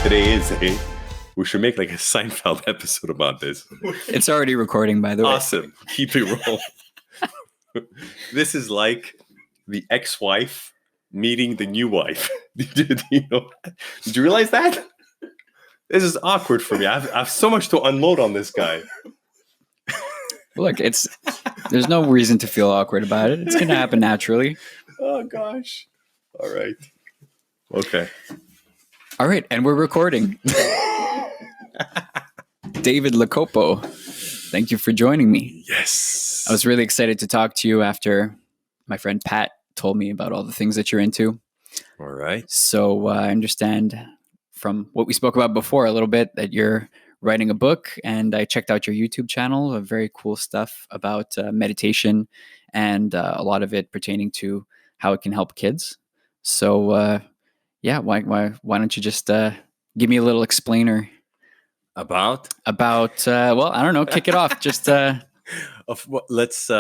today is, eh? We should make like a Seinfeld episode about this. It's already recording, by the way. Awesome. Keep it rolling. This is like the ex-wife meeting the new wife. Did you realize that? This is awkward for me. I have so much to unload on this guy. Look, there's no reason to feel awkward about it. It's going to happen naturally. Oh, gosh. All right. Okay. All right. And we're recording. David Lacopo, thank you for joining me. Yes. I was really excited to talk to you after my friend Pat told me about all the things that you're into. All right. So I understand from what we spoke about before a little bit that you're writing a book, and I checked out your YouTube channel of very cool stuff about meditation and a lot of it pertaining to how it can help kids. So yeah, why don't you just give me a little explainer about well, I don't know, kick it off. Just let's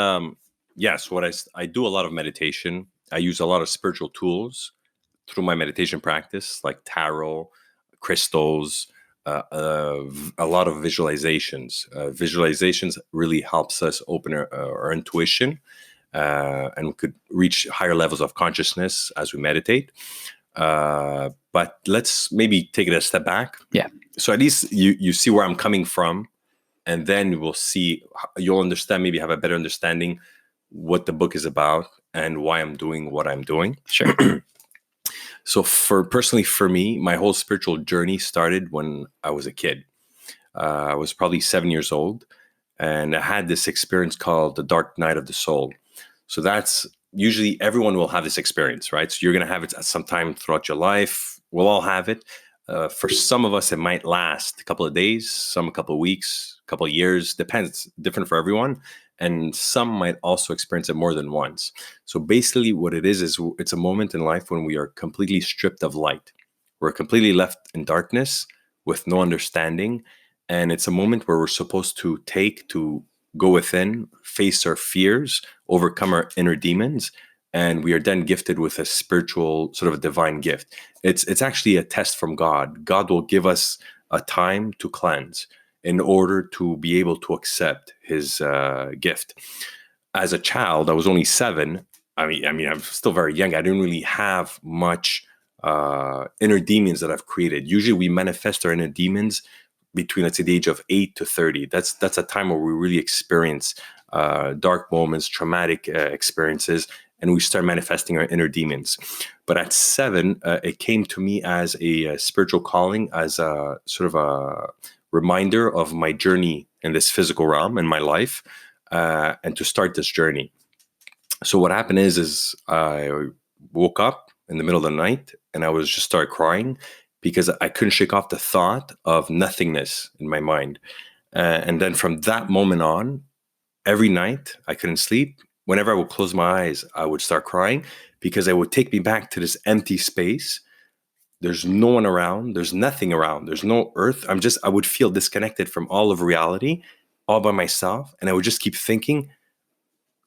yes, what I do a lot of meditation. I use a lot of spiritual tools through my meditation practice, like tarot, crystals, a lot of visualizations. Visualizations really helps us open our intuition, and we could reach higher levels of consciousness as we meditate. But let's maybe take it a step back. Yeah. So at least you see where I'm coming from, and then you'll understand, maybe have a better understanding what the book is about and why I'm doing what I'm doing. Sure. So personally for me, my whole spiritual journey started when I was a kid. I was probably 7 years old, and I had this experience called the dark night of the soul. So that's usually everyone will have this experience, right? So you're going to have it at some time throughout your life. We'll all have it. For some of us, it might last a couple of days, some a couple of weeks, a couple of years, depends, different for everyone. And some might also experience it more than once. So basically what it is it's a moment in life when we are completely stripped of light. We're completely left in darkness with no understanding. And it's a moment where we're supposed to go within, face our fears, overcome our inner demons. And we are then gifted with a spiritual, sort of a divine gift. It's actually a test from God. God will give us a time to cleanse in order to be able to accept his gift. As a child, I was only 7. I mean, I'm still very young. I didn't really have much inner demons that I've created. Usually we manifest our inner demons between, let's say, the age of 8 to 30. That's a time where we really experience dark moments, traumatic experiences, and we start manifesting our inner demons. But at 7, it came to me as a spiritual calling, as a sort of a reminder of my journey in this physical realm in my life, and to start this journey. So what happened is I woke up in the middle of the night, and I was just started crying because I couldn't shake off the thought of nothingness in my mind. And then from that moment on, every night I couldn't sleep. Whenever I would close my eyes, I would start crying because it would take me back to this empty space. There's no one around. There's nothing around. There's no earth. I would feel disconnected from all of reality, all by myself. And I would just keep thinking,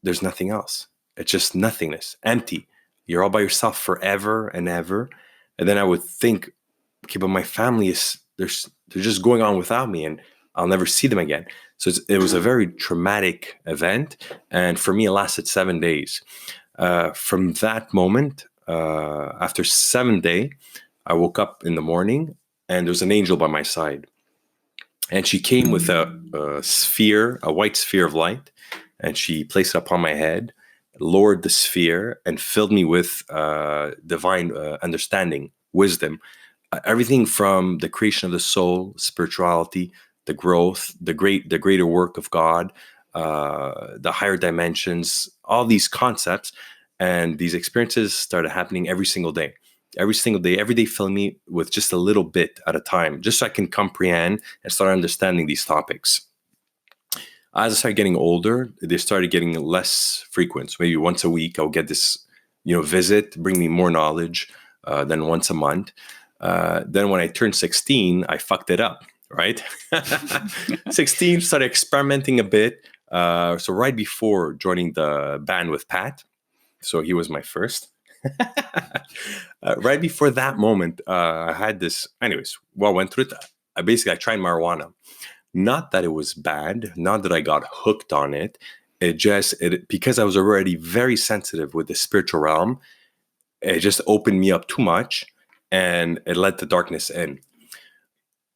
there's nothing else. It's just nothingness, empty. You're all by yourself forever and ever. And then I would think, okay, but my family they're just going on without me, and I'll never see them again. So it was a very traumatic event. And for me, it lasted 7 days. From that moment, after 7 days, I woke up in the morning, and there was an angel by my side. And she came with a sphere, a white sphere of light, and she placed it upon my head, lowered the sphere, and filled me with divine understanding, wisdom. Everything from the creation of the soul, spirituality, the growth, the greater work of God, the higher dimensions, all these concepts. And these experiences started happening every single day, every day filling me with just a little bit at a time, just so I can comprehend and start understanding these topics. As I started getting older, they started getting less frequent. So maybe once a week, I'll get this, visit, bring me more knowledge than once a month. Then when I turned 16, I fucked it up, right? 16, started experimenting a bit. So right before joining the band with Pat, so he was my first. Right before that moment, I had this. Anyways, well, I went through it. I tried marijuana. Not that it was bad. Not that I got hooked on it. It because I was already very sensitive with the spiritual realm. It just opened me up too much, and it let the darkness in.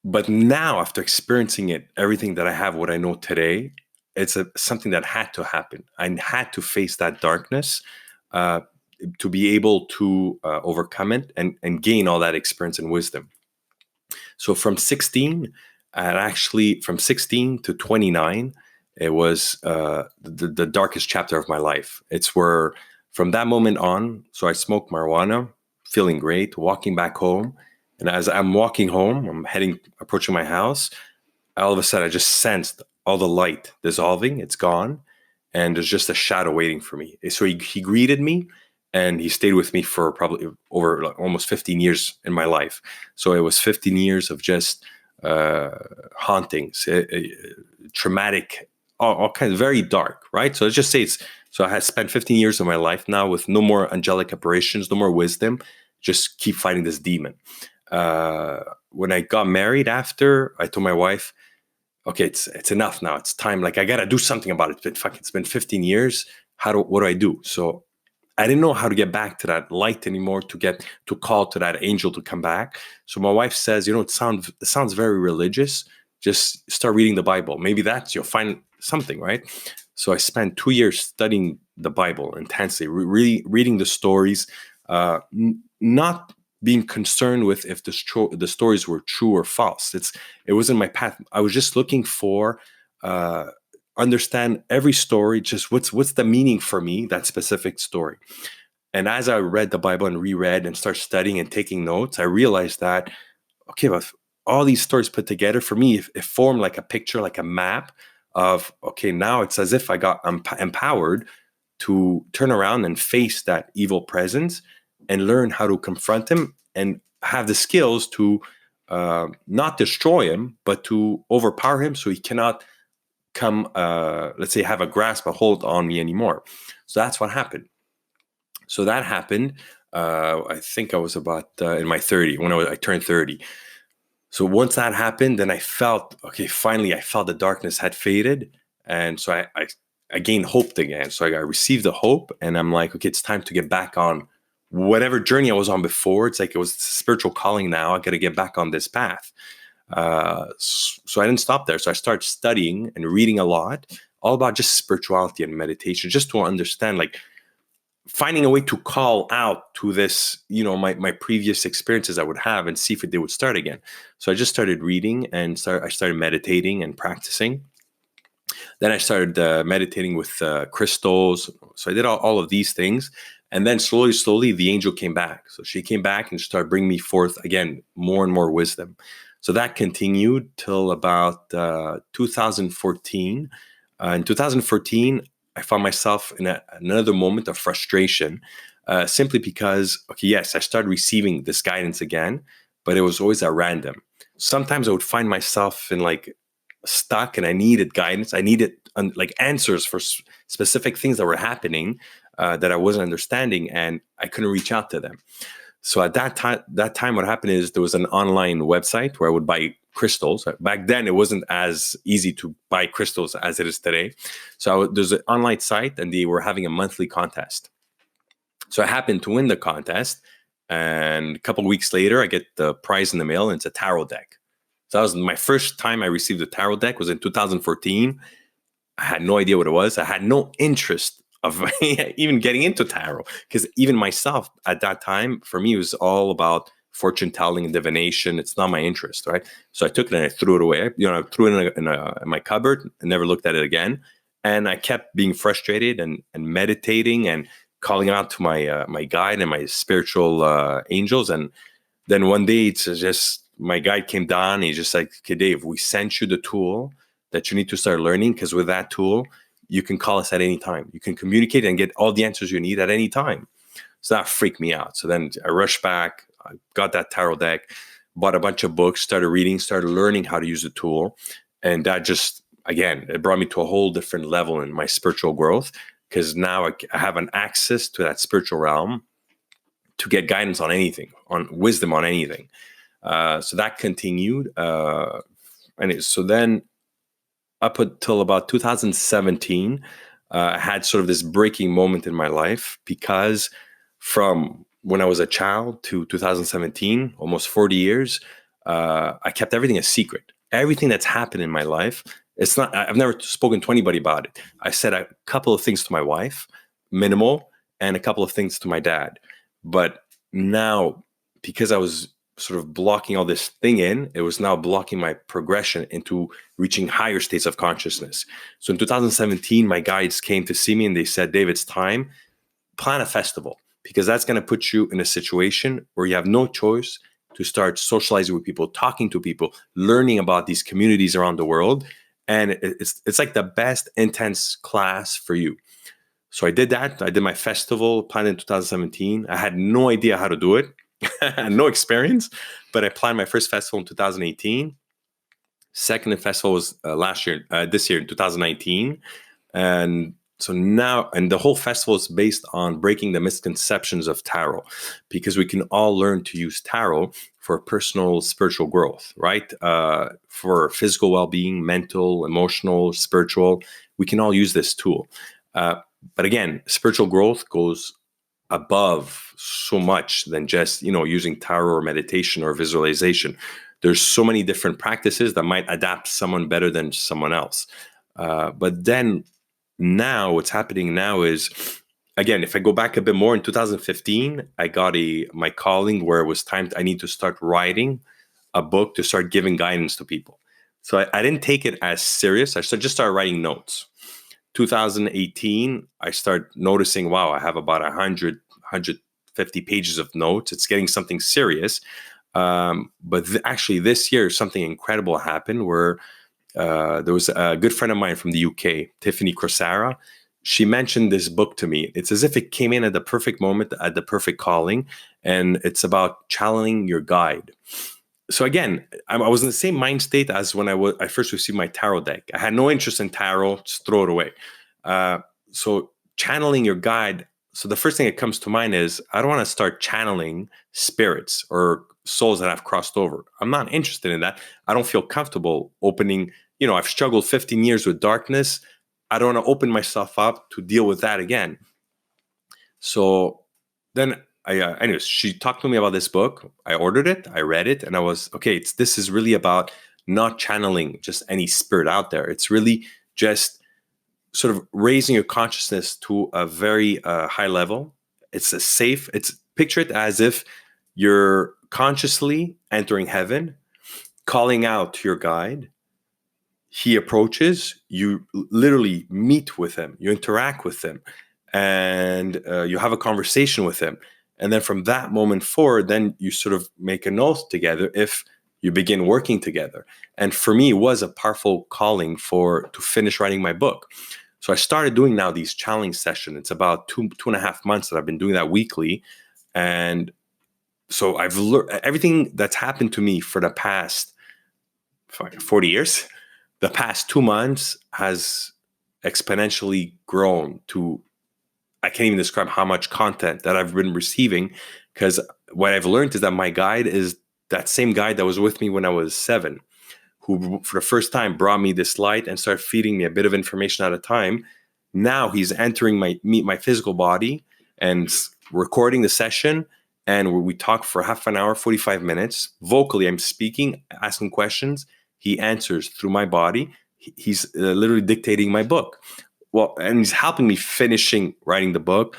But now, after experiencing it, everything that I have, what I know today, it's something that had to happen. I had to face that darkness uh, to be able to overcome it and gain all that experience and wisdom. So from 16, and actually from 16 to 29, it was the darkest chapter of my life. It's where from that moment on, so I smoked marijuana, feeling great, walking back home. And as I'm walking home, approaching my house, all of a sudden I just sensed all the light dissolving. It's gone. And there's just a shadow waiting for me. So he greeted me and he stayed with me for probably over almost 15 years in my life. So it was 15 years of just hauntings, traumatic, all kinds of very dark, right? So let's just say so I had spent 15 years of my life now with no more angelic apparitions, no more wisdom, just keep fighting this demon. When I got married after, I told my wife, okay, it's enough now. It's time. Like, I got to do something about it. It's been 15 years. What do I do? So I didn't know how to get back to that light anymore, to call to that angel to come back. So my wife says, it sounds very religious. Just start reading the Bible. Maybe you'll find something, right? So I spent 2 years studying the Bible intensely, really reading the stories, not being concerned with if the stories were true or false. It wasn't my path. I was just looking for understand every story, just what's the meaning for me, that specific story. And as I read the Bible and reread and start studying and taking notes, I realized that, okay, but all these stories put together, for me, it formed like a picture, like a map of, okay, now it's as if I got empowered to turn around and face that evil presence and learn how to confront him and have the skills to not destroy him, but to overpower him so he cannot come, let's say, have a hold on me anymore. So that's what happened. So that happened. I think I was about in my 30 when I turned 30. So once that happened, then I felt, okay, finally I felt the darkness had faded. And so I gained hope again. So I received the hope and I'm like, okay, it's time to get back on whatever journey I was on before. It's like it was a spiritual calling now. I got to get back on this path. So I didn't stop there. So I started studying and reading a lot, all about just spirituality and meditation, just to understand, like, finding a way to call out to this, my previous experiences I would have and see if they would start again. So I just started reading and I started meditating and practicing. Then I started meditating with crystals. So I did all of these things. And then slowly, the angel came back. So she came back and started bringing me forth, again, more and more wisdom. So that continued till about 2014. In 2014, I found myself in another moment of frustration, simply because, okay, yes, I started receiving this guidance again, but it was always at random. Sometimes I would find myself in stuck and I needed guidance. I needed answers for specific things that were happening that I wasn't understanding, and I couldn't reach out to them. So at that time, what happened is there was an online website where I would buy crystals. Back then, it wasn't as easy to buy crystals as it is today. So there's an online site, and they were having a monthly contest. So I happened to win the contest, and a couple of weeks later, I get the prize in the mail, and it's a tarot deck. So that was my first time I received a tarot deck. Was in 2014. I had no idea what it was. I had no interest of even getting into tarot, because even myself at that time, for me, it was all about fortune telling and divination. It's not my interest, right? So I took it and I threw it away. I threw it in my cupboard and never looked at it again. And I kept being frustrated and meditating and calling out to my guide and my spiritual angels. And then one day, it's just my guide came down. And he's just like, okay, Dave, we sent you the tool that you need to start learning, because with that tool, you can call us at any time. You can communicate and get all the answers you need at any time. So that freaked me out. So then I rushed back, I got that tarot deck, bought a bunch of books, started reading, started learning how to use the tool. And that just, again, it brought me to a whole different level in my spiritual growth, because now I have an access to that spiritual realm to get guidance on anything, on wisdom on anything. So that continued. So then up until about 2017, I had sort of this breaking moment in my life, because from when I was a child to 2017, almost 40 years, I kept everything a secret. Everything that's happened in my life, I've never spoken to anybody about it. I said a couple of things to my wife, minimal, and a couple of things to my dad. But now, because I was sort of blocking all this thing in, it was now blocking my progression into reaching higher states of consciousness. So in 2017, my guides came to see me and they said, Dave, it's time, plan a festival, because that's going to put you in a situation where you have no choice to start socializing with people, talking to people, learning about these communities around the world. And it's like the best intense class for you. So I did that. I did my festival, planned in 2017. I had no idea how to do it. No experience, but I planned my first festival in 2018. Second festival was this year in 2019. And so now, and the whole festival is based on breaking the misconceptions of tarot, because we can all learn to use tarot for personal spiritual growth, right? For physical well-being, mental, emotional, spiritual, we can all use this tool. But again, spiritual growth goes above so much than just, using tarot or meditation or visualization. There's so many different practices that might adapt someone better than someone else. But then now what's happening now is, again, if I go back a bit more, in 2015, I got my calling where it was time, I need to start writing a book to start giving guidance to people. So I didn't take it as serious. I just started writing notes. 2018, I start noticing, wow, I have about 150 pages of notes. It's getting something serious. But actually this year, something incredible happened where there was a good friend of mine from the UK, Tiffany Crosara. She mentioned this book to me. It's as if it came in at the perfect moment, at the perfect calling. And it's about channeling your guide. So again, I was in the same mind state as when I first received my tarot deck. I had no interest in tarot, just throw it away. So channeling your guide. So the first thing that comes to mind is, I don't want to start channeling spirits or souls that have crossed over. I'm not interested in that. I don't feel comfortable opening, I've struggled 15 years with darkness. I don't want to open myself up to deal with that again. So then anyways, she talked to me about this book. I ordered it, I read it, and I was, okay, this is really about not channeling just any spirit out there. It's really just sort of raising your consciousness to a very high level. Picture it as if you're consciously entering heaven, calling out to your guide. He approaches, you literally meet with him, you interact with him, and you have a conversation with him. And then from that moment forward, then you sort of make an oath together if you begin working together. And for me, it was a powerful calling to finish writing my book. So I started doing now these challenge sessions. It's about 2.5 months that I've been doing that weekly. And so I've learned everything that's happened to me for the past 40 years. The past 2 months has exponentially grown to, I can't even describe how much content that I've been receiving, because what I've learned is that my guide is that same guide that was with me when I was 7, who for the first time brought me this light and started feeding me a bit of information at a time. Now he's entering my physical body and recording the session. And we talk for half an hour, 45 minutes. Vocally, I'm speaking, asking questions. He answers through my body. He's literally dictating my book. Well, and he's helping me finishing writing the book,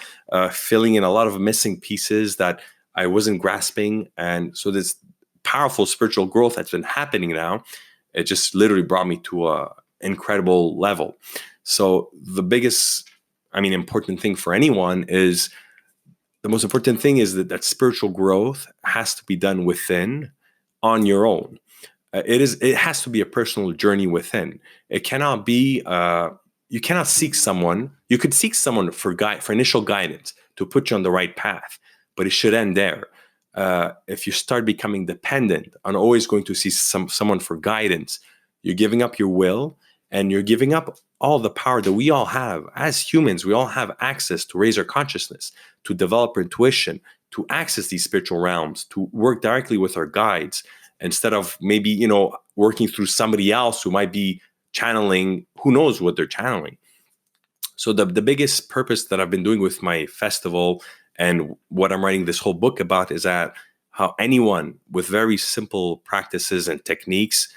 filling in a lot of missing pieces that I wasn't grasping. And so this powerful spiritual growth that's been happening now, it just literally brought me to an incredible level. So the biggest, important thing for anyone is, the most important thing is that spiritual growth has to be done within, on your own. It has to be a personal journey within. It cannot be, you cannot seek someone. You could seek someone for initial guidance to put you on the right path, but it should end there. If you start becoming dependent on always going to see someone for guidance, you're giving up your will, and you're giving up all the power that we all have as humans. We all have access to raise our consciousness, to develop our intuition, to access these spiritual realms, to work directly with our guides instead of maybe, working through somebody else who might be channeling, who knows what they're channeling. So the biggest purpose that I've been doing with my festival and what I'm writing this whole book about is that how anyone with very simple practices and techniques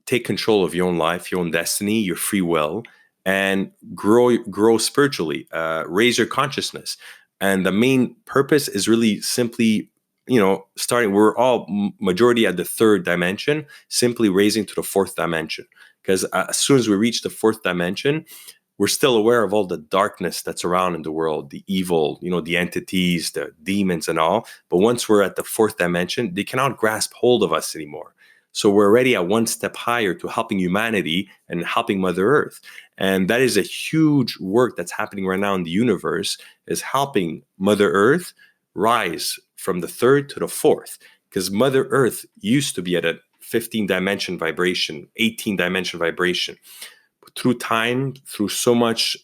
take control of your own life, your own destiny, your free will, and grow spiritually, raise your consciousness. And the main purpose is really simply, starting, we're all majority at the third dimension, simply raising to the fourth dimension. Because as soon as we reach the fourth dimension, we're still aware of all the darkness that's around in the world, the evil, the entities, the demons and all. But once we're at the fourth dimension, they cannot grasp hold of us anymore. So we're already at one step higher to helping humanity and helping Mother Earth. And that is a huge work that's happening right now in the universe, is helping Mother Earth rise from the third to the fourth. Because Mother Earth used to be at a 15-dimension vibration, 18-dimension vibration. Through time, through so much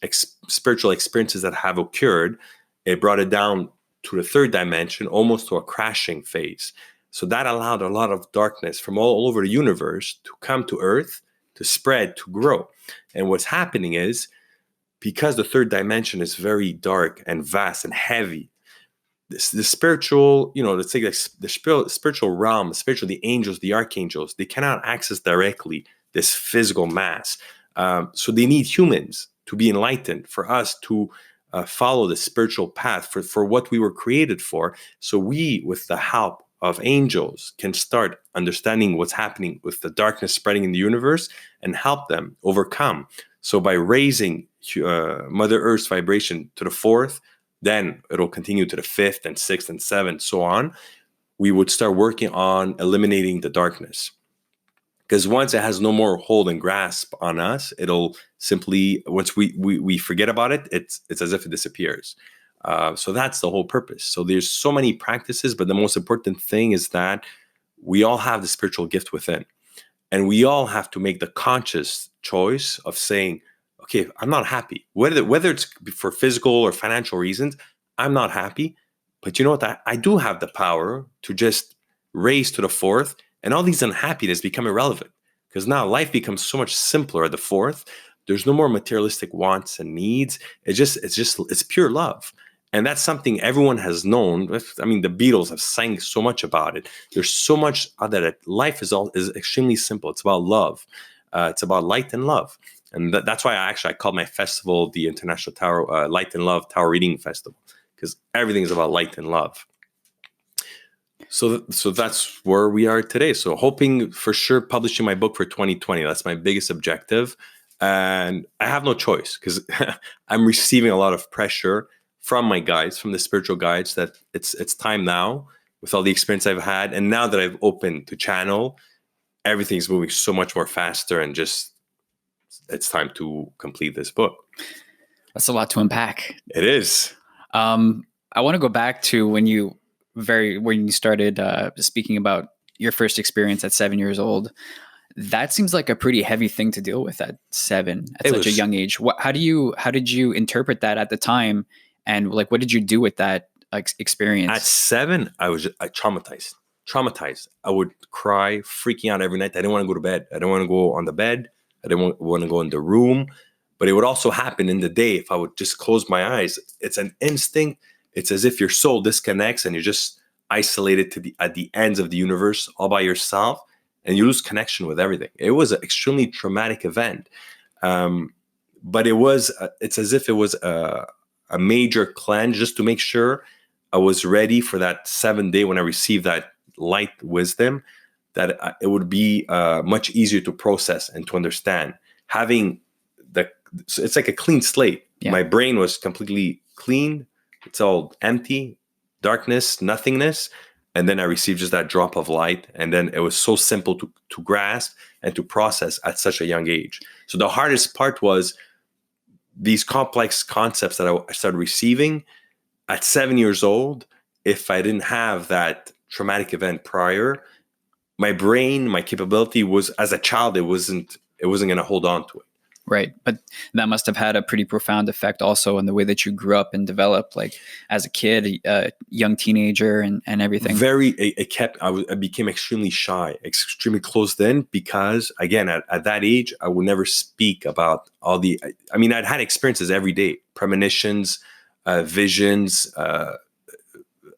spiritual experiences that have occurred, it brought it down to the third dimension, almost to a crashing phase. So that allowed a lot of darkness from all over the universe to come to Earth, to spread, to grow. And what's happening is, because the third dimension is very dark and vast and heavy, the spiritual, let's say the spiritual realm, the angels, the archangels, they cannot access directly this physical mass. So they need humans to be enlightened, for us to follow the spiritual path for what we were created for. So we, with the help of angels, can start understanding what's happening with the darkness spreading in the universe and help them overcome. So by raising Mother Earth's vibration to the fourth, then it'll continue to the fifth and sixth and seventh, so on. We would start working on eliminating the darkness. Because once it has no more hold and grasp on us, it'll simply, once we forget about it, it's as if it disappears. So that's the whole purpose. So there's so many practices, but the most important thing is that we all have the spiritual gift within. And we all have to make the conscious choice of saying, okay, I'm not happy. Whether it's for physical or financial reasons, I'm not happy. But you know what? I do have the power to just raise to the fourth, and all these unhappiness become irrelevant, because now life becomes so much simpler at the fourth. There's no more materialistic wants and needs. It's pure love. And that's something everyone has known. I mean, the Beatles have sang so much about it. There's so much that life is extremely simple. It's about love. It's about light and love. And that's why I called my festival the International Tarot Light and Love Tarot Reading Festival, because everything is about light and love. So that's where we are today. So hoping for sure publishing my book for 2020. That's my biggest objective. And I have no choice, because I'm receiving a lot of pressure from my guides, from the spiritual guides, that it's time now, with all the experience I've had. And now that I've opened to channel, everything's moving so much more faster, and just, it's time to complete this book. That's a lot to unpack. It is. I want to go back to when you started speaking about your first experience at 7 years old. That seems like a pretty heavy thing to deal with at 7, at such a young age. How did you interpret that at the time, and what did you do with that experience? At 7, I traumatized. I would cry, freaking out every night. I didn't want to go to bed. I didn't want to go on the bed. I didn't want to go in the room. But it would also happen in the day if I would just close my eyes. It's an instinct. It's as if your soul disconnects and you're just isolated at the ends of the universe all by yourself, and you lose connection with everything. It was an extremely traumatic event. But it's as if it was a major cleanse, just to make sure I was ready for that 7th day when I received that light wisdom, that it would be much easier to process and to understand. It's like a clean slate. Yeah. My brain was completely clean. It's all empty, darkness, nothingness. And then I received just that drop of light. And then it was so simple to grasp and to process at such a young age. So the hardest part was these complex concepts that I started receiving at 7 years old. If I didn't have that traumatic event prior, my brain, my capability was, as a child, it wasn't going to hold on to it. Right. But that must have had a pretty profound effect also on the way that you grew up and developed, like as a kid, a young teenager and everything. I became extremely shy, extremely closed in, because again, at that age, I would never speak about I'd had experiences every day, premonitions, visions,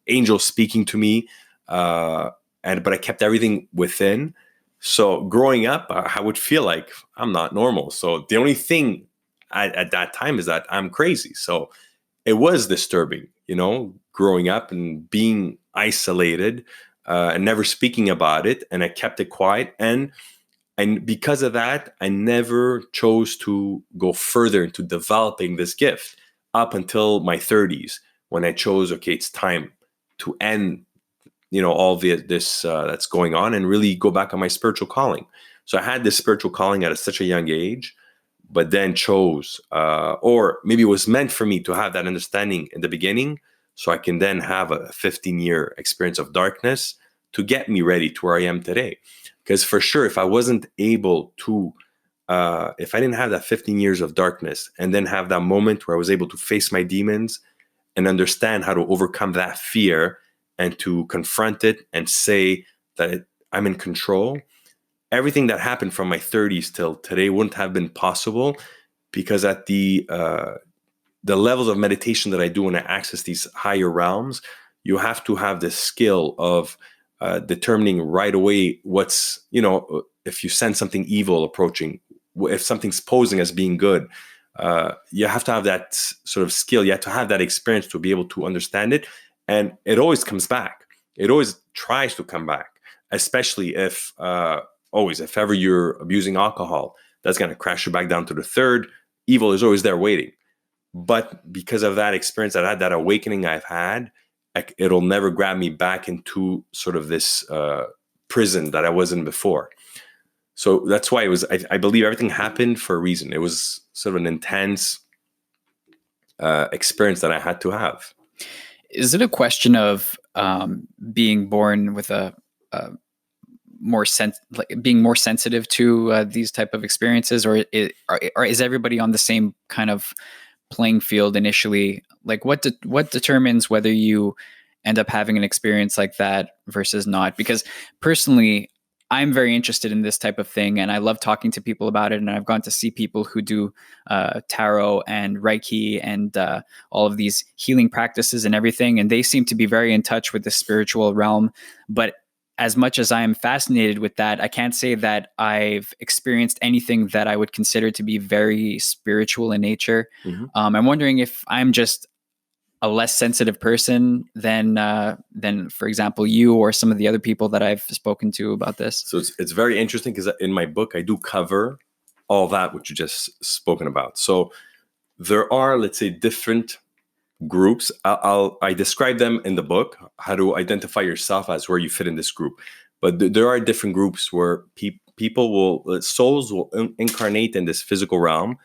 angels speaking to me, but I kept everything within. So growing up, I would feel like I'm not normal. So the only thing at that time is that I'm crazy. So it was disturbing, growing up and being isolated, and never speaking about it. And I kept it quiet. And because of that, I never chose to go further into developing this gift up until my 30s, when I chose, okay, it's time to end all this that's going on, and really go back on my spiritual calling. So I had this spiritual calling at such a young age, but then chose, or maybe it was meant for me to have that understanding in the beginning, so I can then have a 15-year experience of darkness to get me ready to where I am today. Because for sure, if I wasn't able to, if I didn't have that 15 years of darkness, and then have that moment where I was able to face my demons and understand how to overcome that fear, and to confront it and say that I'm in control, everything that happened from my 30s till today wouldn't have been possible, because at the levels of meditation that I do when I access these higher realms, you have to have this skill of determining right away what's, if you sense something evil approaching, if something's posing as being good, you have to have that sort of skill. You have to have that experience to be able to understand it. And it always comes back. It always tries to come back, especially if ever you're abusing alcohol, that's going to crash you back down to the third. Evil is always there waiting. But because of that experience, that awakening I've had, it'll never grab me back into sort of this prison that I was in before. So that's why I believe everything happened for a reason. It was sort of an intense experience that I had to have. Is it a question of being born with being more sensitive to these type of experiences, or is everybody on the same kind of playing field initially? Like what determines whether you end up having an experience like that versus not? Because personally, I'm very interested in this type of thing, and I love talking to people about it. And I've gone to see people who do tarot and Reiki and all of these healing practices and everything, and they seem to be very in touch with the spiritual realm. But as much as I am fascinated with that, I can't say that I've experienced anything that I would consider to be very spiritual in nature. Mm-hmm. I'm wondering if I'm just a less sensitive person than, for example, you or some of the other people that I've spoken to about this. So it's very interesting, because in my book, I do cover all that which you just spoken about. So there are, let's say, different groups. I describe them in the book, how to identify yourself as where you fit in this group. But there are different groups where souls will incarnate in this physical realm,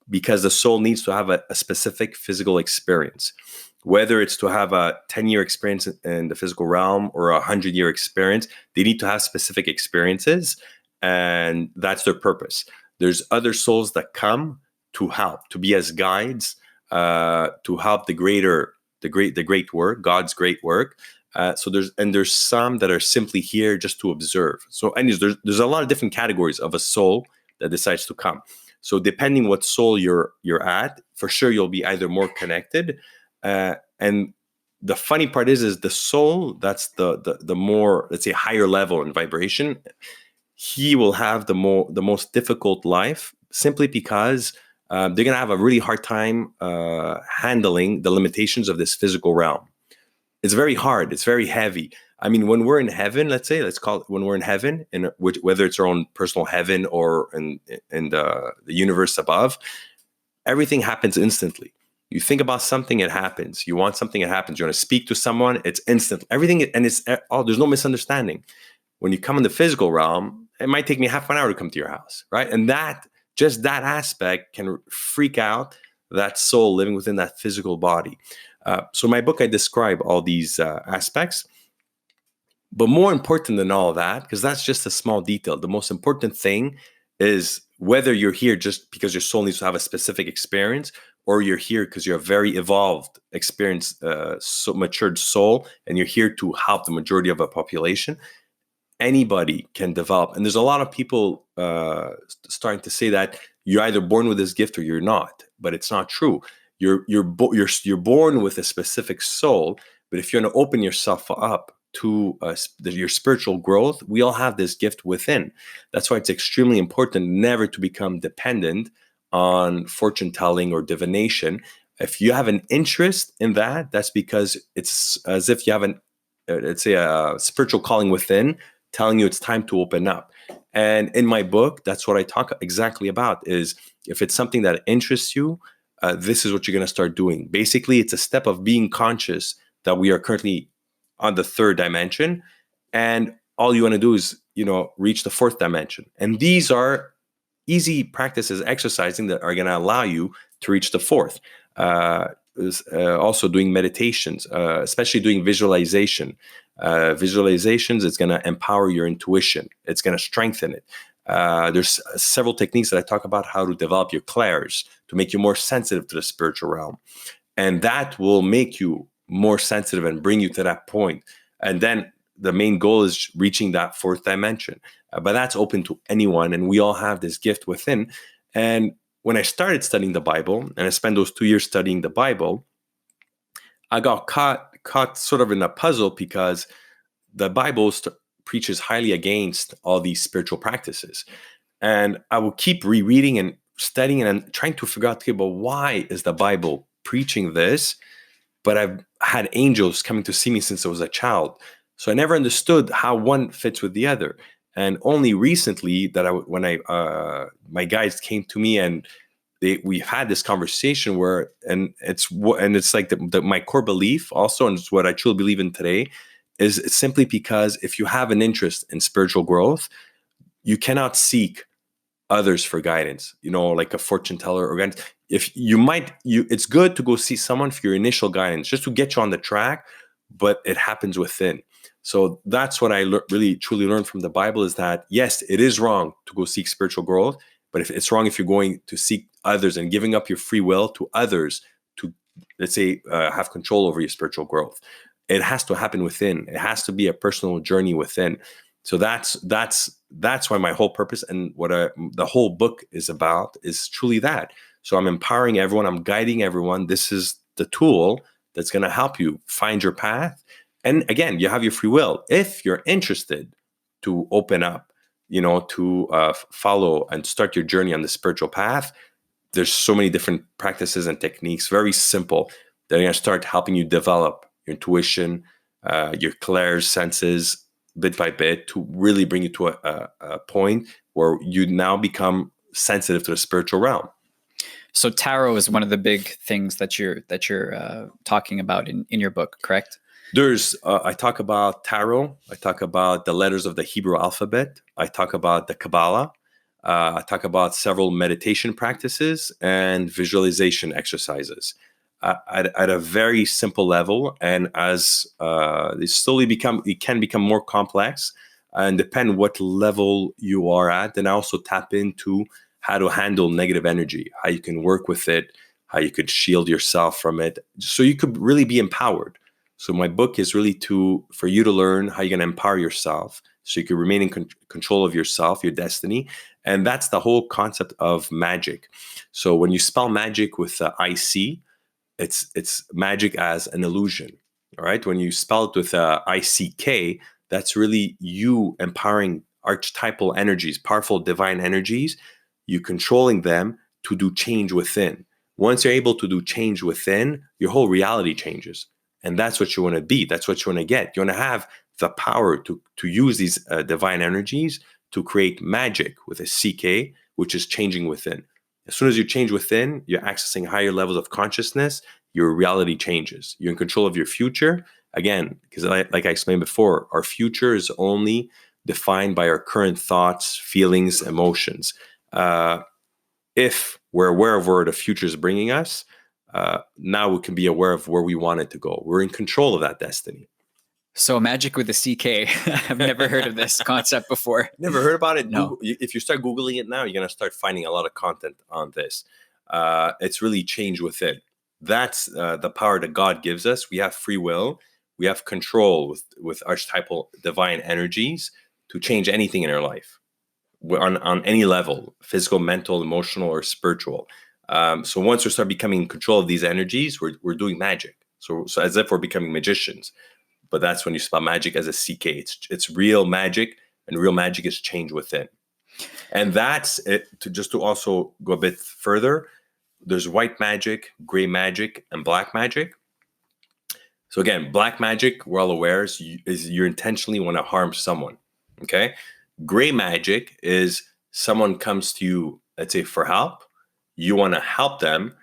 because the soul needs to have a specific physical experience, whether it's to have a 10-year experience in the physical realm or a 100-year experience. They need to have specific experiences, and that's their purpose. There's other souls that come to help, to be as guides, to help the great work, God's great work. So there's some that are simply here just to observe. So anyways, there's a lot of different categories of a soul that decides to come. So depending what soul you're at, for sure you'll be either more connected. And the funny part is the soul that's the more, let's say, higher level in vibration, he will have the most difficult life, simply because they're going to have a really hard time handling the limitations of this physical realm. It's very hard. It's very heavy. I mean, when we're in heaven, let's call it, when we're in heaven, whether it's our own personal heaven or in the universe above, everything happens instantly. You think about something, it happens. You want something, it happens. You want to speak to someone, it's instant. Everything, and there's no misunderstanding. When you come in the physical realm, it might take me half an hour to come to your house, right? And that aspect can freak out that soul living within that physical body. So in my book, I describe all these aspects. But more important than all of that, because that's just a small detail, the most important thing is whether you're here just because your soul needs to have a specific experience, or you're here because you're a very evolved, experienced, matured soul, and you're here to help the majority of a population, anybody can develop. And there's a lot of people starting to say that you're either born with this gift or you're not, but it's not true. You're born with a specific soul, but if you're going to open yourself up to your spiritual growth, we all have this gift within. That's why it's extremely important never to become dependent on fortune telling or divination. If you have an interest in that, that's because it's as if you have let's say a spiritual calling within, telling you it's time to open up. And in my book, that's what I talk exactly about, is if it's something that interests you, this is what you're going to start doing. Basically, it's a step of being conscious that we are currently on the third dimension, and all you want to do is, reach the fourth dimension. And these are easy practices, exercising, that are going to allow you to reach the fourth. Also doing meditations, especially doing visualization. Visualizations, it's going to empower your intuition. It's going to strengthen it. There's several techniques that I talk about how to develop your clairs to make you more sensitive to the spiritual realm. And that will make you more sensitive and bring you to that point. And then the main goal is reaching that fourth dimension. But that's open to anyone, and we all have this gift within. And when I started studying the Bible, and I spent those 2 years studying the Bible, I got caught sort of in a puzzle, because the Bible preaches highly against all these spiritual practices. And I will keep rereading and studying and trying to figure out, okay, but why is the Bible preaching this? But I've had angels coming to see me since I was a child. So I never understood how one fits with the other. And only recently that when my guides came to me, and we had this conversation where, and it's like my core belief also, and it's what I truly believe in today, is simply because if you have an interest in spiritual growth, you cannot seek others for guidance, like a fortune teller or guidance. It's good to go see someone for your initial guidance, just to get you on the track, but it happens within. So that's what I really truly learned from the Bible, is that yes, it is wrong to go seek spiritual growth, but if it's wrong if you're going to seek others and giving up your free will to others to, let's say, have control over your spiritual growth. It has to happen within. It has to be a personal journey within. So that's why my whole purpose and what the whole book is about is truly that. So I'm empowering everyone. I'm guiding everyone. This is the tool that's going to help you find your path. And again, you have your free will. If you're interested to open up, to follow and start your journey on the spiritual path, there's so many different practices and techniques, very simple, that are going to start helping you develop your intuition, your clairs, senses, bit by bit, to really bring you to a point where you now become sensitive to the spiritual realm. So tarot is one of the big things that you're talking about in your book, correct? I talk about tarot. I talk about the letters of the Hebrew alphabet. I talk about the Kabbalah. I talk about several meditation practices and visualization exercises at a very simple level. And as they slowly it can become more complex, and depend what level you are at. And I also tap into how to handle negative energy, how you can work with it, how you could shield yourself from it, so you could really be empowered. So my book is really for you to learn how you're going to empower yourself, so you can remain in control of yourself, your destiny. And that's the whole concept of magic. So when you spell magic with IC, it's magic as an illusion. All right. When you spell it with ICK, that's really you empowering archetypal energies, powerful divine energies, you controlling them to do change within. Once you're able to do change within, your whole reality changes. And that's what you want to be. That's what you want to get. You want to have the power to use these divine energies to create magic with a CK, which is changing within. As soon as you change within, you're accessing higher levels of consciousness, your reality changes. You're in control of your future. Again, because like I explained before, our future is only defined by our current thoughts, feelings, emotions. If we're aware of where the future is bringing us, now we can be aware of where we want it to go. We're in control of that destiny. So magic with a CK. I've never heard of this concept before. Never heard about it? No. Google, if you start Googling it now, you're going to start finding a lot of content on this. It's really change within. That's the power that God gives us. We have free will. We have control with archetypal divine energies to change anything in our life on any level, physical, mental, emotional, or spiritual. So once we start becoming in control of these energies, we're doing magic. So as if we're becoming magicians. But that's when you spell magic as a CK. It's real magic, and real magic is change within. And that's it. To also go a bit further, there's white magic, gray magic, and black magic. So again, black magic, we're all aware, is you intentionally want to harm someone. Okay. Gray magic is someone comes to you, let's say, for help. You want to help them.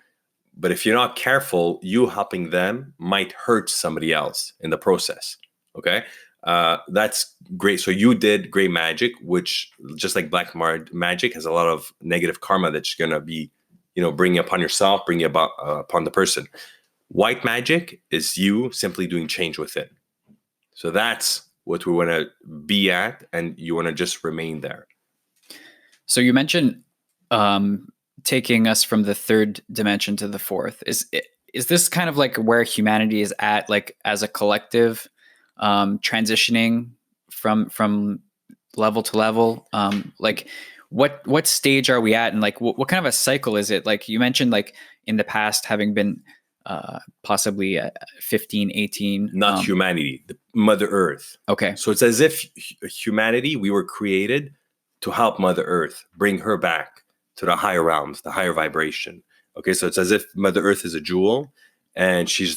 But if you're not careful, you helping them might hurt somebody else in the process. Okay. That's great. So you did gray magic, which just like black magic has a lot of negative karma that's going to be, bringing upon yourself, bringing about upon the person. White magic is you simply doing change within. So that's what we want to be at, and you want to just remain there. So you mentioned taking us from the third dimension to the fourth. Is this kind of like where humanity is at, like as a collective, transitioning from level to level? Like what stage are we at, and like what kind of a cycle is it? Like you mentioned, like in the past having been possibly 15, 18. Not humanity, the Mother Earth. Okay. So it's as if humanity, we were created to help Mother Earth, bring her back to the higher realms, the higher vibration. Okay, so it's as if Mother Earth is a jewel, and she's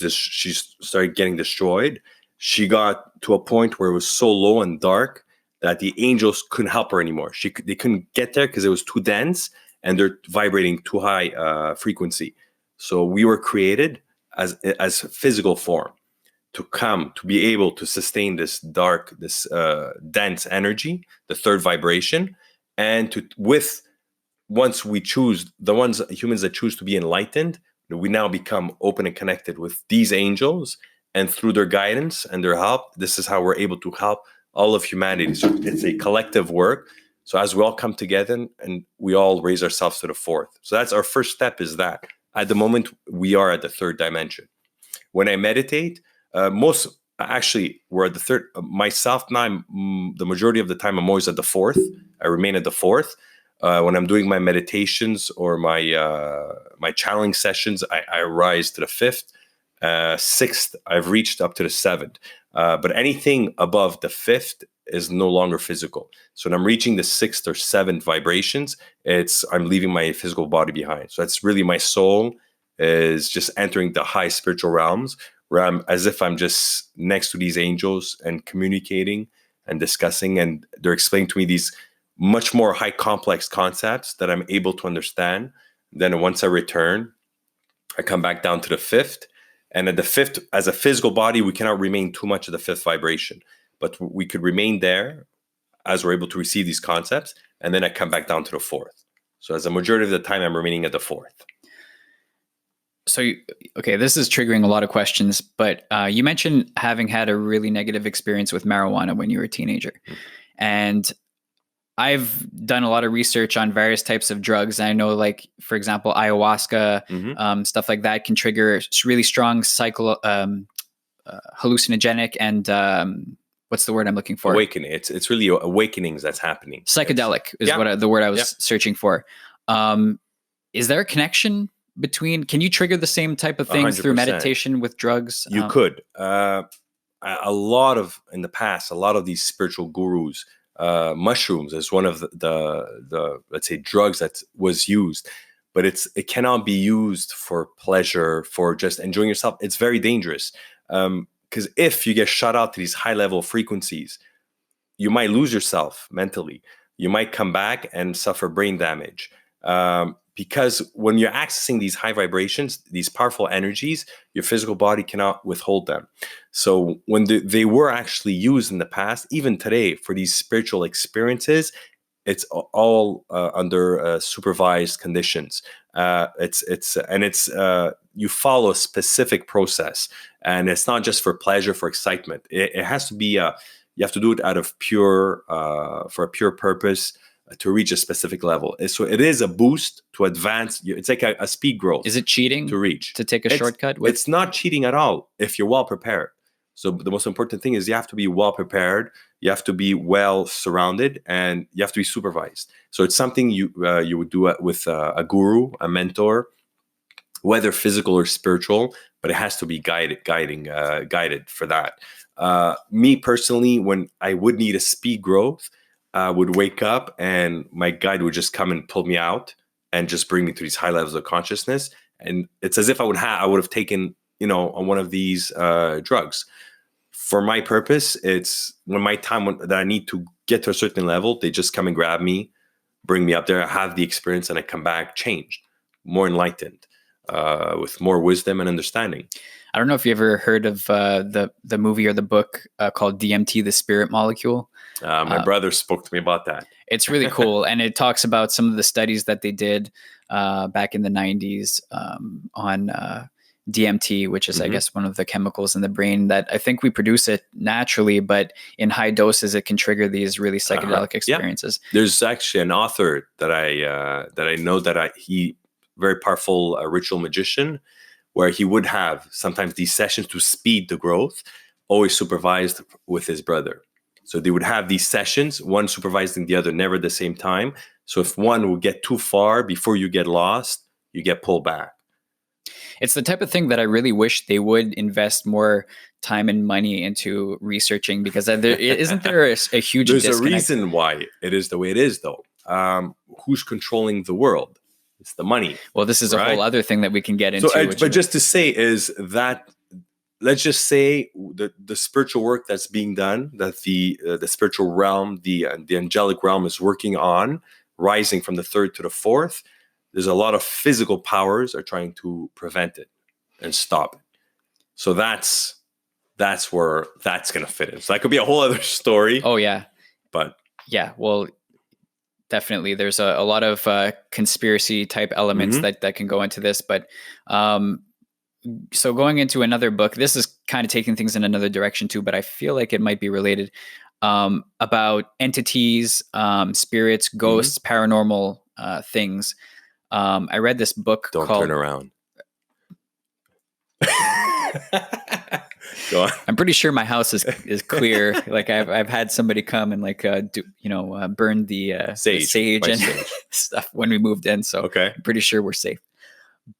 started getting destroyed. She got to a point where it was so low and dark that the angels couldn't help her anymore. They couldn't get there because it was too dense, and they're vibrating too high frequency. So we were created as physical form to be able to sustain this dark, this dense energy, the third vibration, and once we choose, humans that choose to be enlightened, we now become open and connected with these angels, and through their guidance and their help, this is how we're able to help all of humanity. So it's a collective work. So as we all come together and we all raise ourselves to the fourth. So that's our first step, is that. At the moment, we are at the third dimension. When I meditate, we're at the third. Myself now, the majority of the time, I'm always at the fourth. I remain at the fourth. When I'm doing my meditations or my channeling sessions, I rise to the fifth. Sixth, I've reached up to the seventh. But anything above the fifth is no longer physical. So when I'm reaching the sixth or seventh vibrations, I'm leaving my physical body behind. So that's really my soul is just entering the high spiritual realms, where I'm as if I'm just next to these angels and communicating and discussing, and they're explaining to me these much more high complex concepts that I'm able to understand. Then once I return, I come back down to the fifth. And at the fifth, as a physical body, we cannot remain too much at the fifth vibration, but we could remain there as we're able to receive these concepts. And then I come back down to the fourth. So as a majority of the time, I'm remaining at the fourth. So, this is triggering a lot of questions, but you mentioned having had a really negative experience with marijuana when you were a teenager. Mm-hmm. And I've done a lot of research on various types of drugs. I know, like, for example, ayahuasca, mm-hmm. Stuff like that can trigger really strong hallucinogenic and what's the word I'm looking for? Awakening. It's really awakenings that's happening. Psychedelic is the word I was searching for. Is there a connection between? Can you trigger the same type of things 100%. Through meditation with drugs? You could. In the past, a lot of these spiritual gurus. Mushrooms is one of the let's say drugs that was used, but it cannot be used for pleasure, for just enjoying yourself. It's very dangerous because if you get shut out to these high level frequencies, you might lose yourself mentally. You might come back and suffer brain damage because when you're accessing these high vibrations, these powerful energies, your physical body cannot withhold them. So when they were actually used in the past, even today, for these spiritual experiences, it's all under supervised conditions. You follow a specific process, and it's not just for pleasure, for excitement. It has to be you have to do it out of pure for a pure purpose to reach a specific level. So it is a boost to advance. It's like a speed growth. Is it cheating to reach to take a shortcut? It's not cheating at all if you're well prepared. So the most important thing is you have to be well prepared, you have to be well surrounded, and you have to be supervised. So it's something you would do with a guru, a mentor, whether physical or spiritual, but it has to be guided for that. Me personally, when I would need a speed growth, I would wake up and my guide would just come and pull me out and just bring me to these high levels of consciousness. And it's as if I would have taken, on one of these drugs. For my purpose, it's when my time that I need to get to a certain level, they just come and grab me, bring me up there, I have the experience, and I come back changed, more enlightened, with more wisdom and understanding. I don't know if you ever heard of the movie or the book called DMT, The Spirit Molecule. My brother spoke to me about that. It's really cool. And it talks about some of the studies that they did back in the 90s on DMT, which is, I guess, one of the chemicals in the brain that I think we produce it naturally, but in high doses, it can trigger these really psychedelic experiences. Yeah. There's actually an author that I know he very powerful ritual magician, where he would have sometimes these sessions to speed the growth, always supervised with his brother. So they would have these sessions, one supervising the other, never at the same time. So if one will get too far before you get lost, you get pulled back. It's the type of thing that I really wish they would invest more time and money into researching, because isn't there a huge There's disconnect? a reason why it is the way it is, though. Who's controlling the world? It's the money. Well, this is a whole other thing that we can get into. But just to say is that, let's just say the spiritual work that's being done, that the spiritual realm, the angelic realm is working on, rising from the third to the fourth. There's a lot of physical powers are trying to prevent it and stop it. So that's where that's going to fit in. So that could be a whole other story. Oh, yeah. But yeah, well, definitely. There's a lot of conspiracy type elements that can go into this. But so going into another book, this is kind of taking things in another direction too, but I feel like it might be related, about entities, spirits, ghosts, paranormal things. I read this book Don't called... turn around. Go on. I'm pretty sure my house is clear. Like I've had somebody come and burn the sage and stuff when we moved in. So okay. I'm pretty sure we're safe.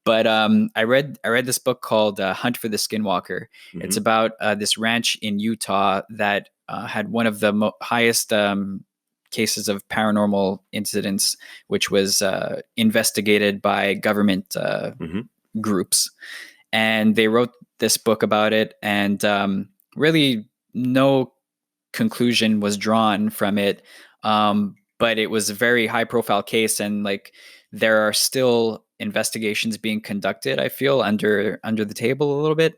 But I read this book called Hunt for the Skinwalker. It's about this ranch in Utah that had one of the highest cases of paranormal incidents, which was investigated by government groups. And they wrote this book about it, and really no conclusion was drawn from it. But it was a very high profile case, and there are still investigations being conducted, I feel, under the table a little bit.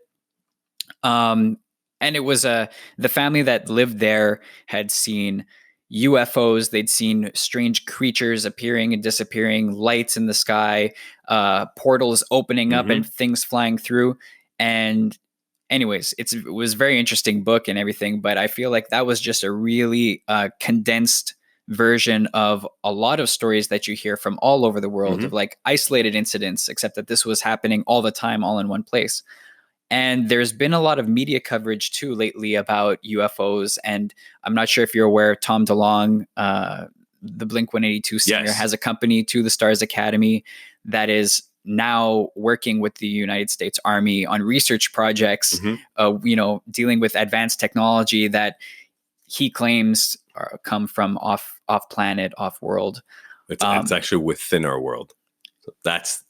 And it was the family that lived there had seen UFOs. They'd seen strange creatures appearing and disappearing, lights in the sky, portals opening up and things flying through. And anyways, it was a very interesting book and everything, but I feel like that was just a really condensed version of a lot of stories that you hear from all over the world of isolated incidents, except that this was happening all the time, all in one place. And there's been a lot of media coverage too lately about UFOs. And I'm not sure if you're aware, Tom DeLonge, the Blink-182 singer, has a company, To the Stars Academy, that is now working with the United States Army on research projects, dealing with advanced technology that he claims come from off planet, off world. It's actually within our world. So that's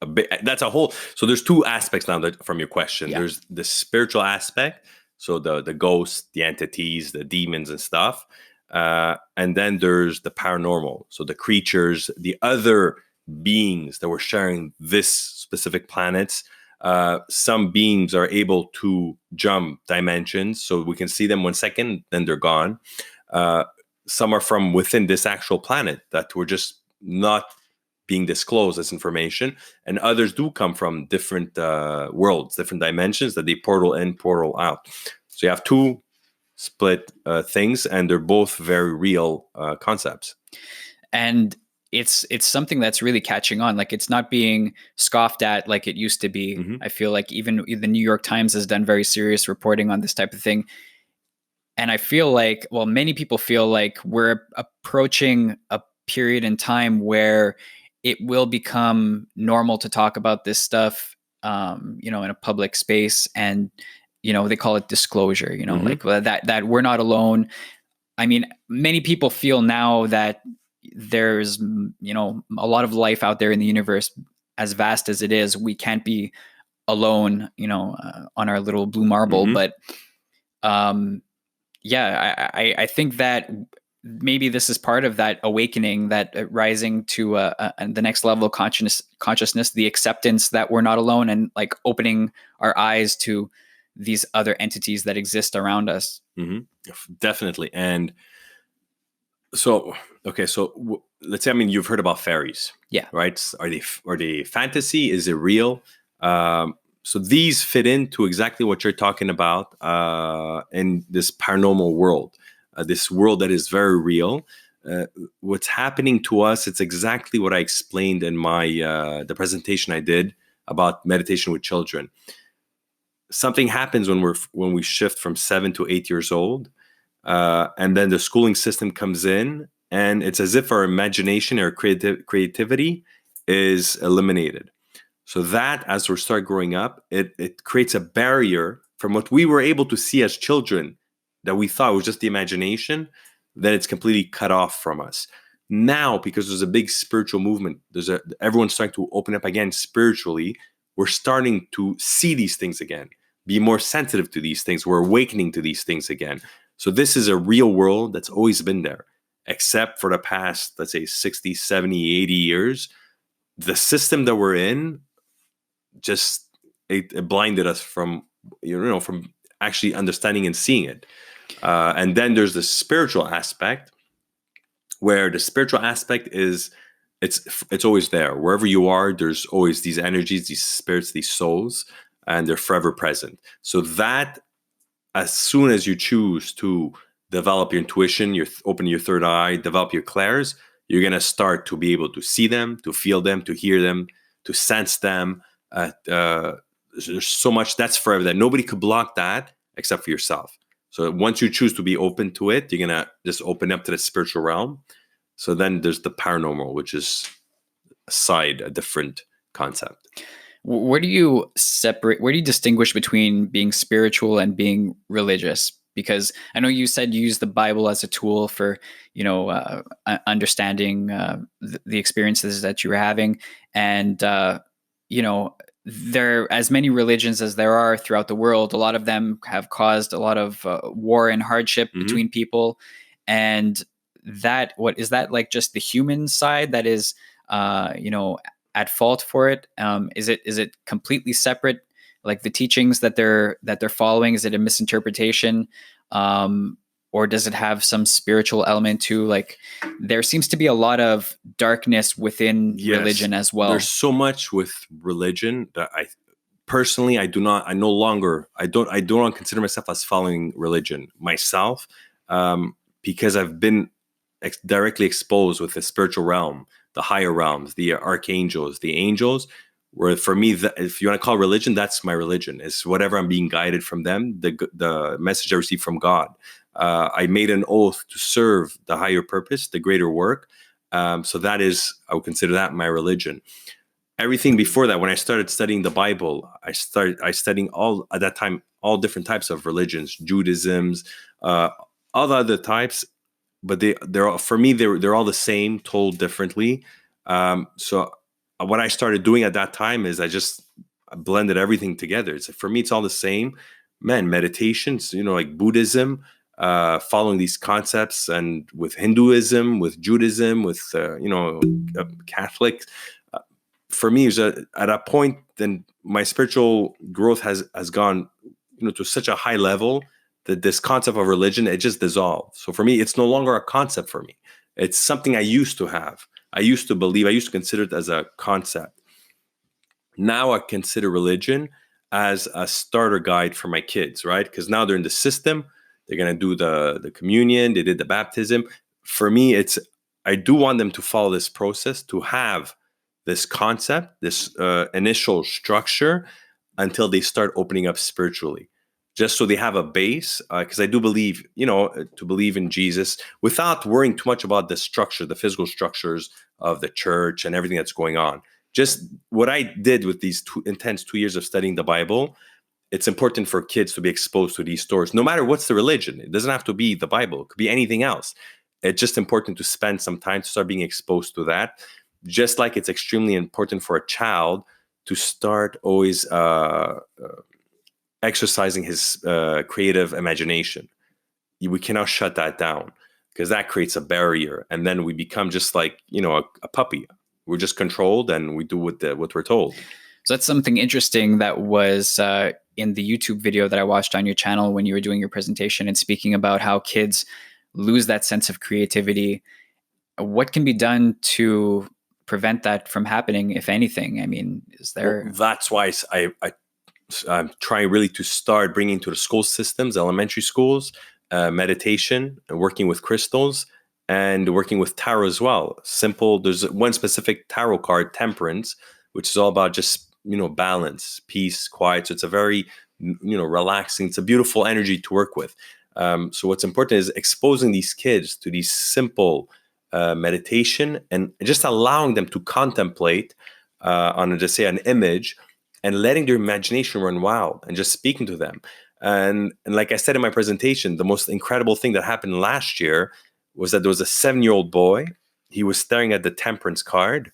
a whole. So there's two aspects now from your question. Yeah. There's the spiritual aspect, so the ghosts, the entities, the demons and stuff, and then there's the paranormal, so the creatures, the other beings that were sharing this specific planets. Some beings are able to jump dimensions, so we can see them 1 second, then they're gone. some are from within this actual planet that were just not being disclosed as information, and others do come from different worlds, different dimensions that they portal in, portal out. So you have two split things, and they're both very real concepts. And it's something that's really catching on. Like, it's not being scoffed at like it used to be. Mm-hmm. I feel like even the New York Times has done very serious reporting on this type of thing. And I feel like, well, many people feel like we're approaching a period in time where it will become normal to talk about this stuff, in a public space. And, they call it disclosure, Mm-hmm. like that we're not alone. I mean, many people feel now that there's, a lot of life out there in the universe, as vast as it is. We can't be alone, on our little blue marble. Mm-hmm. But, yeah, I think that maybe this is part of that awakening, that rising to the next level of consciousness, the acceptance that we're not alone, and like opening our eyes to these other entities that exist around us. Mm-hmm. Definitely. And so, okay, so let's say, you've heard about fairies. Yeah. Right? Are they fantasy? Is it real? So these fit into exactly what you're talking about in this paranormal world, this world that is very real. What's happening to us, it's exactly what I explained in my the presentation I did about meditation with children. Something happens when we shift from 7 to 8 years old, and then the schooling system comes in, and it's as if our imagination or creativity is eliminated. So that, as we start growing up, it creates a barrier from what we were able to see as children that we thought was just the imagination. Then it's completely cut off from us. Now, because there's a big spiritual movement, everyone's starting to open up again spiritually. We're starting to see these things again, be more sensitive to these things. We're awakening to these things again. So this is a real world that's always been there, except for the past, let's say, 60, 70, 80 years. The system that we're in just it blinded us from from actually understanding and seeing it. And then there's the spiritual aspect, where the spiritual aspect is it's always there. Wherever you are, there's always these energies, these spirits, these souls, and they're forever present. So that, as soon as you choose to develop your intuition, you open your third eye, develop your clairs, you're going to start to be able to see them, to feel them, to hear them, to sense them. There's so much that's forever, that nobody could block that except for yourself. So once you choose to be open to it, you're going to just open up to the spiritual realm. So then there's the paranormal, which is a different concept. Where do you distinguish between being spiritual and being religious? Because I know you said you use the Bible as a tool for, understanding the experiences that you were having. And, there are as many religions as there are throughout the world. A lot of them have caused a lot of war and hardship between people. And what is that, like just the human side that is, at fault for it? Is it completely separate? Like the teachings that they're following, is it a misinterpretation? Or does it have some spiritual element too? Like, there seems to be a lot of darkness within religion as well. There's so much with religion that I do not consider myself as following religion myself, because I've been directly exposed with the spiritual realm, the higher realms, the archangels, the angels. Where for me, if you want to call religion, that's my religion. It's whatever I'm being guided from them, the message I received from God. I made an oath to serve the higher purpose, the greater work. So that is, I would consider that my religion. Everything before that, when I started studying the Bible, I studying at that time all different types of religions, Judaisms, all the other types. But they're for me, they're all the same, told differently. So what I started doing at that time is I just blended everything together. For me, it's all the same. Meditations, like Buddhism, following these concepts, and with Hinduism, with Judaism, with Catholic. For me, at a point, then my spiritual growth has gone to such a high level this concept of religion, it just dissolved. So for me, it's no longer a concept for me. It's something I used to have. I used to believe, I used to consider it as a concept. Now I consider religion as a starter guide for my kids, right? Because now they're in the system. They're going to do the communion. They did the baptism. For me, I do want them to follow this process, to have this concept, this initial structure, until they start opening up spiritually, just so they have a base. Because I do believe, to believe in Jesus without worrying too much about the structure, the physical structures of the church and everything that's going on. Just what I did with these intense 2 years of studying the Bible, it's important for kids to be exposed to these stories, no matter what's the religion. It doesn't have to be the Bible. It could be anything else. It's just important to spend some time to start being exposed to that. Just like it's extremely important for a child to start always exercising his creative imagination. We cannot shut that down, because that creates a barrier. And then we become just like, a puppy. We're just controlled and we do what we're told. So that's something interesting that was in the YouTube video that I watched on your channel when you were doing your presentation and speaking about how kids lose that sense of creativity. What can be done to prevent that from happening, if anything? I mean, is there... Well, that's why I'm trying really to start bringing to the school systems, elementary schools, meditation, working with crystals, and working with tarot as well. Simple. There's one specific tarot card, Temperance, which is all about just, balance, peace, quiet. So it's a very, relaxing, it's a beautiful energy to work with. So what's important is exposing these kids to these simple meditation and just allowing them to contemplate on, just say, an image, and letting their imagination run wild and just speaking to them. And like I said in my presentation, the most incredible thing that happened last year was that there was a 7-year-old boy. He was staring at the Temperance card,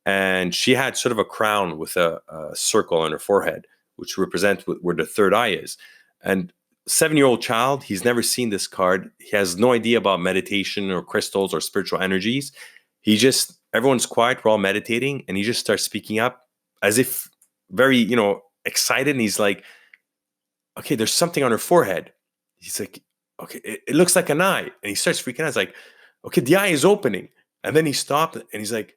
and she had sort of a crown with a circle on her forehead, which represents where the third eye is. And 7-year-old child, he's never seen this card. He has no idea about meditation or crystals or spiritual energies. Everyone's quiet, we're all meditating, and he just starts speaking up as if very, excited. And he's like, okay, there's something on her forehead. He's like, okay, it looks like an eye. And he starts freaking out. He's like, okay, the eye is opening. And then he stopped and he's like,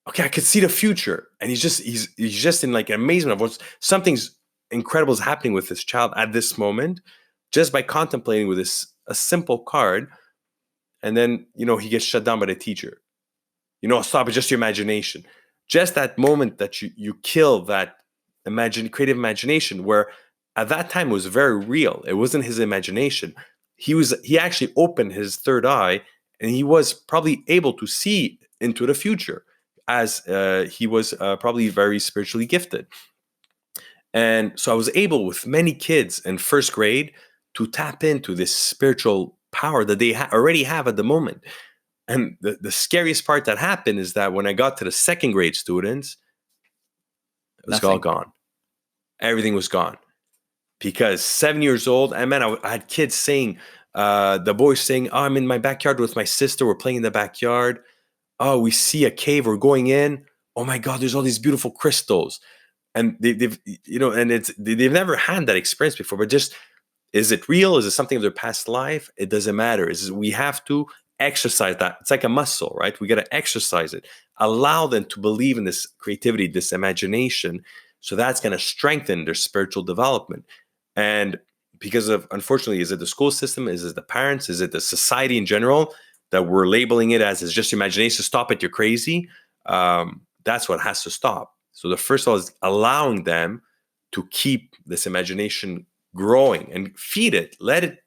okay, I could see the future. And he's just in like amazement of something's incredible is happening with this child at this moment, just by contemplating with a simple card. And then, he gets shut down by the teacher. Stop, it's just your imagination. Just that moment that you kill that creative imagination, where at that time it was very real. It wasn't his imagination. He actually opened his third eye, and he was probably able to see into the future, as he was probably very spiritually gifted. And so I was able, with many kids in first grade, to tap into this spiritual power that they already have at the moment. And the scariest part that happened is that when I got to the second grade students, it was all gone. Everything was gone. Because 7 years old, I had kids saying, the boys saying, oh, I'm in my backyard with my sister. We're playing in the backyard. Oh, we see a cave. We're going in. Oh my God, there's all these beautiful crystals. And they've never had that experience before. But just, is it real? Is it something of their past life? It doesn't matter. We have to exercise that. It's like a muscle, right? We got to exercise it. Allow them to believe in this creativity, this imagination. So that's going to strengthen their spiritual development. And because of, unfortunately, is it the school system? Is it the parents? Is it the society in general that we're labeling it as, it's just imagination? Stop it, you're crazy. That's what has to stop. So the first of all is allowing them to keep this imagination growing and feed it, let it,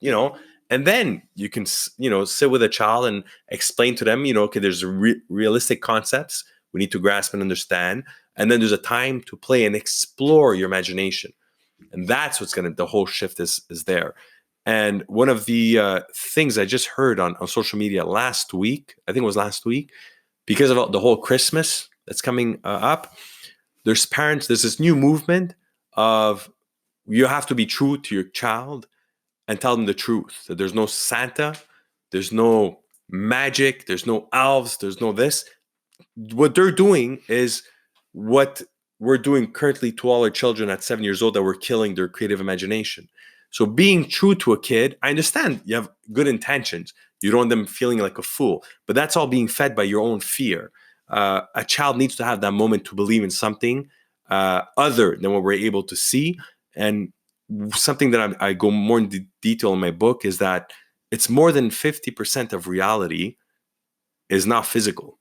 and then you can, sit with a child and explain to them, okay, there's realistic concepts we need to grasp and understand. And then there's a time to play and explore your imagination. And that's what's the whole shift is there. And one of the things I just heard on social media last week, I think it was last week, because of the whole Christmas that's coming up, there's this new movement of, you have to be true to your child and tell them the truth, that there's no Santa, there's no magic, there's no elves, there's no this. What they're doing is what we're doing currently to all our children at 7 years old, that we're killing their creative imagination. So being true to a kid, I understand you have good intentions. You don't want them feeling like a fool, but that's all being fed by your own fear. A child needs to have that moment to believe in something other than what we're able to see. And something that I go more into detail in my book is that it's more than 50% of reality is not physical.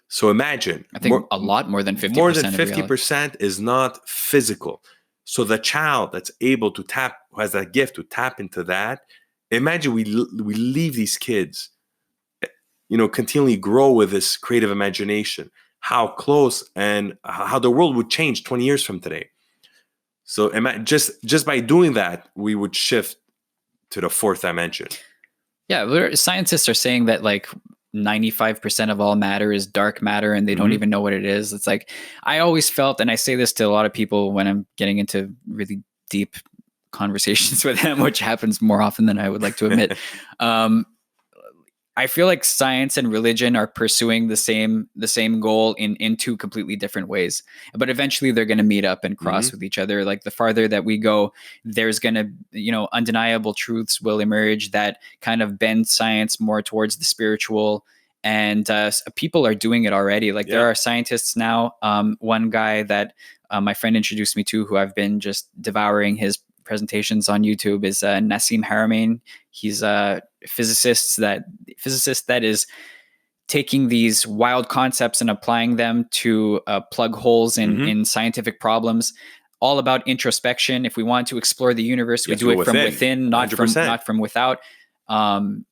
So imagine, I think a lot more than 50%. More than 50% is not physical. So the child that's able to tap, who has that gift to tap into that, imagine we leave these kids, continually grow with this creative imagination, how close and how the world would change 20 years from today. So just by doing that, we would shift to the fourth dimension. Yeah, scientists are saying that like 95% of all matter is dark matter, and they don't even know what it is. It's like, I always felt, and I say this to a lot of people when I'm getting into really deep conversations with them, which happens more often than I would like to admit. I feel like science and religion are pursuing the same goal in two completely different ways. But eventually they're going to meet up and cross with each other. Like the farther that we go, there's going to, undeniable truths will emerge that kind of bend science more towards the spiritual. And people are doing it already. Like there are scientists now. One guy that my friend introduced me to, who I've been just devouring his presentations on YouTube, is Nassim Haramein. He's a physicist that is taking these wild concepts and applying them to plug holes in scientific problems. All about introspection. If we want to explore the universe, we do it from within, not from without. And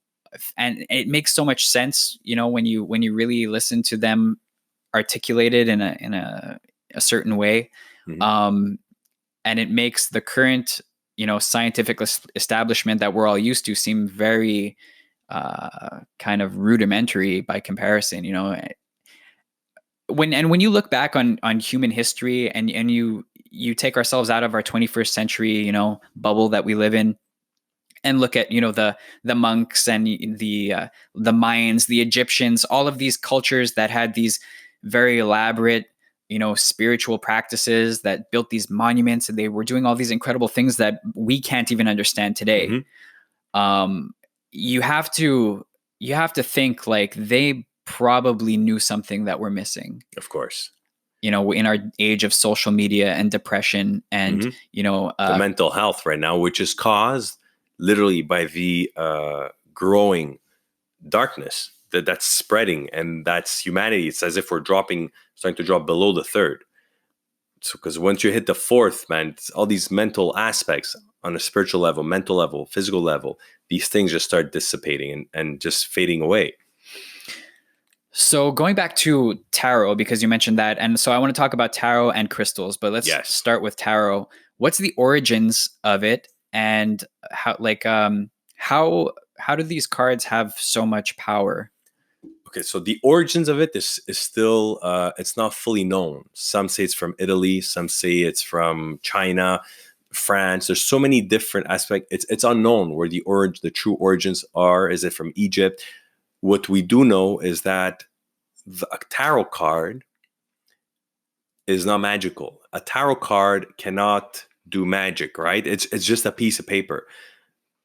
it makes so much sense, when you really listen to them articulated in a certain way. And it makes the current, scientific establishment that we're all used to seem very kind of rudimentary by comparison. When you look back on human history and you take ourselves out of our 21st century, bubble that we live in, and look at the monks and the Mayans, the Egyptians, all of these cultures that had these very elaborate spiritual practices, that built these monuments, and they were doing all these incredible things that we can't even understand today. You have to think like they probably knew something that we're missing. Of course. In our age of social media and depression and, the mental health right now, which is caused literally by the growing darkness that's spreading, and that's humanity. It's as if we're starting to drop below the third. So, because once you hit the fourth, man, it's all these mental aspects on a spiritual level, mental level, physical level, these things just start dissipating and just fading away. So going back to tarot, because you mentioned that, and so I want to talk about tarot and crystals, but let's start with tarot. What's the origins of it, and how do these cards have so much power? Okay, so the origins of it is still it's not fully known. Some say it's from Italy, some say it's from China, France. There's so many different aspects. It's unknown where the true origins are. Is it from Egypt? What we do know is that a tarot card is not magical. A tarot card cannot do magic, right? It's just a piece of paper.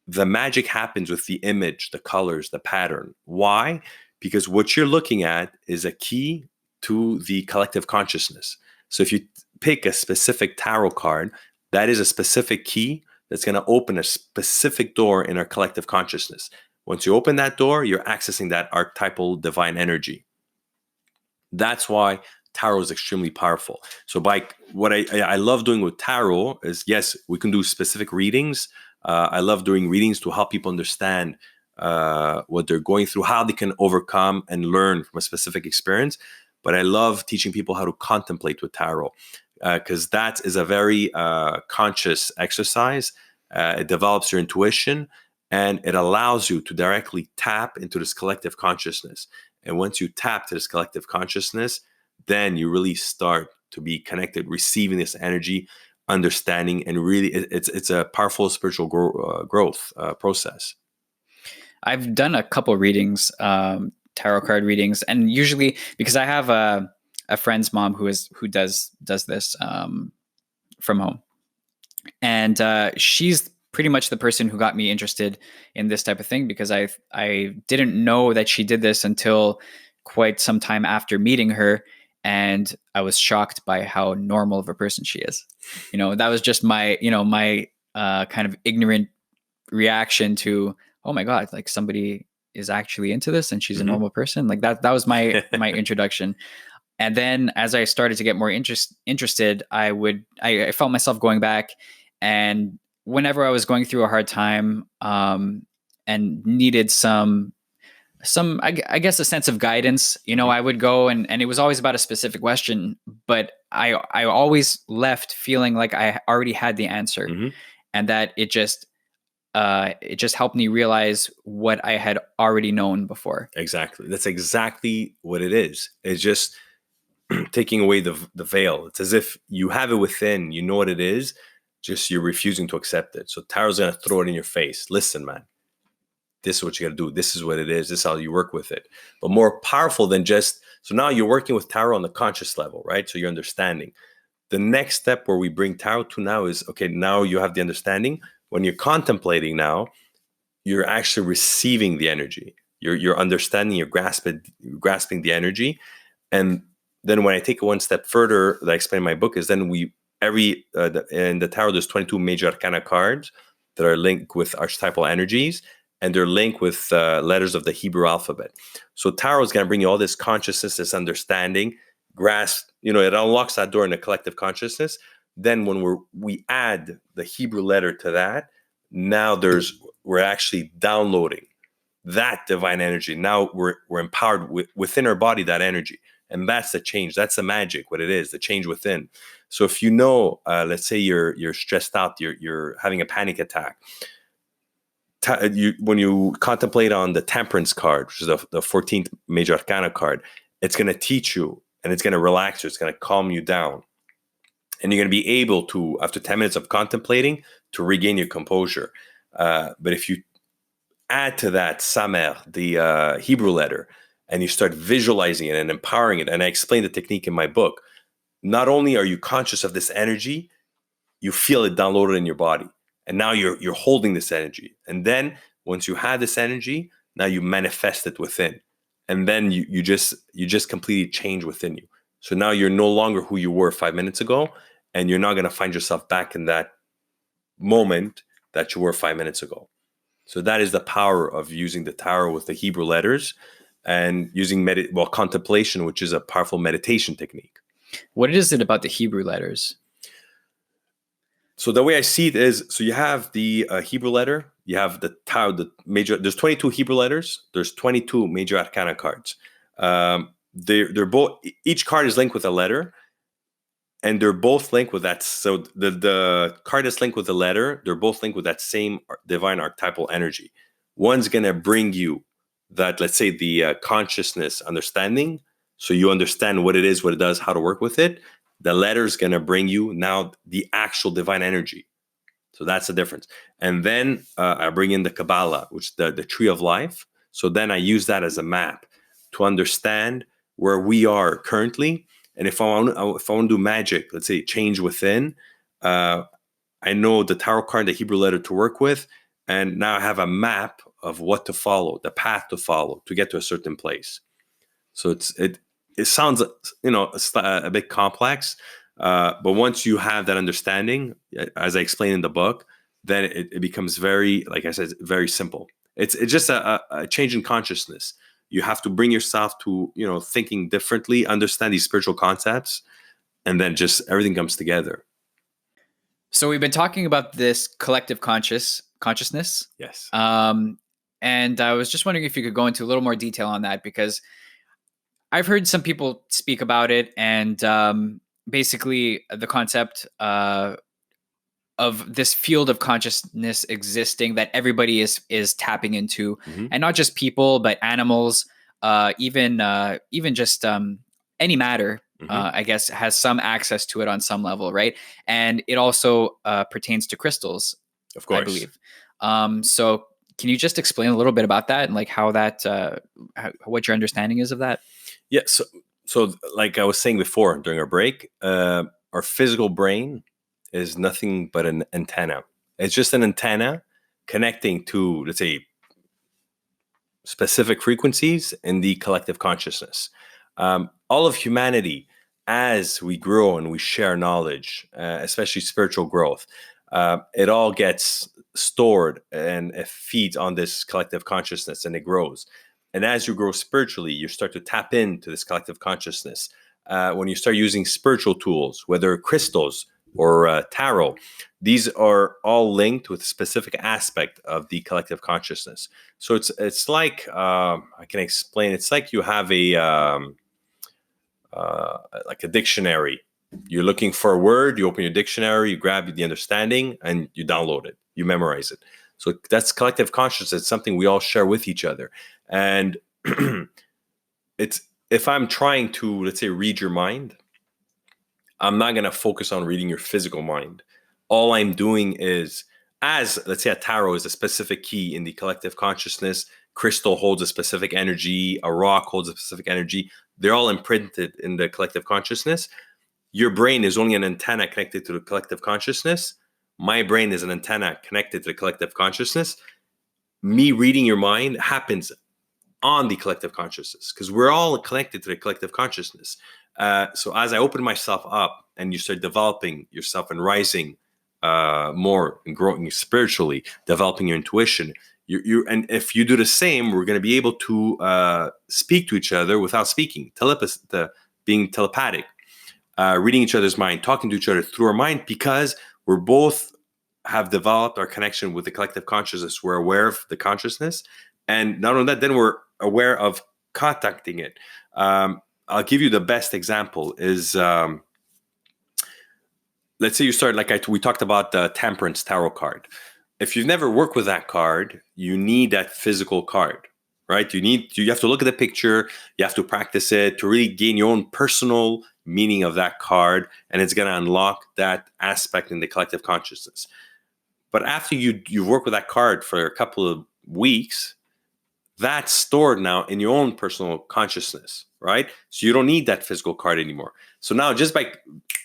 The magic happens with the image, the colors, the pattern. Why? Because what you're looking at is a key to the collective consciousness. So if you pick a specific tarot card, that is a specific key that's going to open a specific door in our collective consciousness. Once you open that door, you're accessing that archetypal divine energy. That's why tarot is extremely powerful. So by what I love doing with tarot is, yes, we can do specific readings. I love doing readings to help people understand what they're going through, how they can overcome and learn from a specific experience. But I love teaching people how to contemplate with tarot, because that is a very conscious exercise. It develops your intuition, and it allows you to directly tap into this collective consciousness. And once you tap to this collective consciousness, then you really start to be connected, receiving this energy, understanding, and really it's a powerful spiritual growth process. I've done a couple readings, tarot card readings, and usually because I have a friend's mom who does this from home, and she's pretty much the person who got me interested in this type of thing, because I didn't know that she did this until quite some time after meeting her, and I was shocked by how normal of a person she is. That was just my kind of ignorant reaction to, oh my God, like somebody is actually into this and she's a normal person. Like that was my introduction. And then as I started to get more interested, I felt myself going back, and whenever I was going through a hard time, and needed I guess a sense of guidance, I would go and it was always about a specific question, but I always left feeling like I already had the answer, and that it just helped me realize what I had already known before. Exactly. That's exactly what it is. It's just taking away the veil. It's as if you have it within, you know what it is, just you're refusing to accept it. So tarot's going to throw it in your face. Listen, man, this is what you got to do. This is what it is. This is how you work with it. But more powerful than just, so now you're working with tarot on the conscious level, right? So you're understanding. The next step where we bring tarot to now is, okay, now you have the understanding. When you're contemplating now, you're actually receiving the energy. You're understanding, you're grasping the energy. And then when I take it one step further, that I explain in my book, is then in the tarot, there's 22 major arcana cards that are linked with archetypal energies, and they're linked with letters of the Hebrew alphabet. So tarot is going to bring you all this consciousness, this understanding, grasp, it unlocks that door in the collective consciousness. Then when we add the Hebrew letter to that, now we're actually downloading that divine energy. Now we're empowered within our body, that energy. And that's the change. That's the magic, what it is, the change within. So if let's say you're stressed out, you're having a panic attack. When you contemplate on the Temperance card, which is the 14th major arcana card, it's going to teach you, and it's going to relax you. It's going to calm you down. And you're going to be able to, after 10 minutes of contemplating, to regain your composure. But if you add to that Samer, the Hebrew letter, and you start visualizing it and empowering it, and I explain the technique in my book, not only are you conscious of this energy, you feel it downloaded in your body. And now you're holding this energy. And then once you have this energy, now you manifest it within. And then you just completely change within you. So now you're no longer who you were 5 minutes ago, and you're not going to find yourself back in that moment that you were 5 minutes ago. So that is the power of using the tarot with the Hebrew letters and using contemplation, which is a powerful meditation technique. What is it about the Hebrew letters? So the way I see it is, so you have the Hebrew letter, you have the tarot, there's 22 Hebrew letters, there's 22 major arcana cards. They're both, each card is linked with a letter, and they're both linked with that. So the card is linked with the letter, they're both linked with that same divine archetypal energy. One's going to bring you that, let's say, the consciousness understanding. So you understand what it is, what it does, how to work with it. The letter is going to bring you now the actual divine energy. So that's the difference. And then I bring in the Kabbalah, which is the tree of life. So then I use that as a map to understand where we are currently. And if I want to do magic, let's say change within, I know the tarot card, the Hebrew letter to work with. And now I have a map of what to follow, the path to follow to get to a certain place. So it sounds, a bit complex, but once you have that understanding, as I explained in the book, then it becomes very, like I said, very simple. It's just a change in consciousness. You have to bring yourself to, thinking differently, understand these spiritual concepts, and then just everything comes together. So we've been talking about this collective consciousness. Yes. And I was just wondering if you could go into a little more detail on that, because I've heard some people speak about it, and basically the concept of this field of consciousness existing that everybody is tapping into, and not just people, but animals, even just any matter, I guess, has some access to it on some level, right? And it also pertains to crystals, of course, I believe. So can you just explain a little bit about that and like how that, what your understanding is of that? Yeah. So like I was saying before during our break, our physical brain is nothing but an antenna. It's just an antenna connecting to, let's say, specific frequencies in the collective consciousness. All of humanity, as we grow and we share knowledge, especially spiritual growth, it all gets stored and it feeds on this collective consciousness, and it grows. And as you grow spiritually, you start to tap into this collective consciousness. When you start using spiritual tools, whether crystals or tarot, these are all linked with a specific aspect of the collective consciousness. So it's like, I can explain. It's like you have like a dictionary. You're looking for a word, you open your dictionary, you grab the understanding, and you download it, you memorize it. So that's collective consciousness. It's something we all share with each other. And it's, if I'm trying to, let's say, read your mind, I'm not going to focus on reading your physical mind. All I'm doing is, as let's say a tarot is a specific key in the collective consciousness, crystal holds a specific energy, a rock holds a specific energy. They're all imprinted in the collective consciousness. Your brain is only an antenna connected to the collective consciousness. My brain is an antenna connected to the collective consciousness. Me reading your mind happens on the collective consciousness because we're all connected to the collective consciousness. So as I open myself up and you start developing yourself and rising more and growing spiritually, developing your intuition, and if you do the same, we're going to be able to speak to each other without speaking, being telepathic, reading each other's mind, talking to each other through our mind, because we're both have developed our connection with the collective consciousness. We're aware of the consciousness, and not only that, then we're aware of contacting it. I'll give you the best example is, let's say you start, we talked about the Temperance Tarot card. If you've never worked with that card, you need that physical card, right? You have to look at the picture, you have to practice it to really gain your own personal meaning of that card, and it's going to unlock that aspect in the collective consciousness. But after you've worked with that card for a couple of weeks, that's stored now in your own personal consciousness, right? So you don't need that physical card anymore. So now just by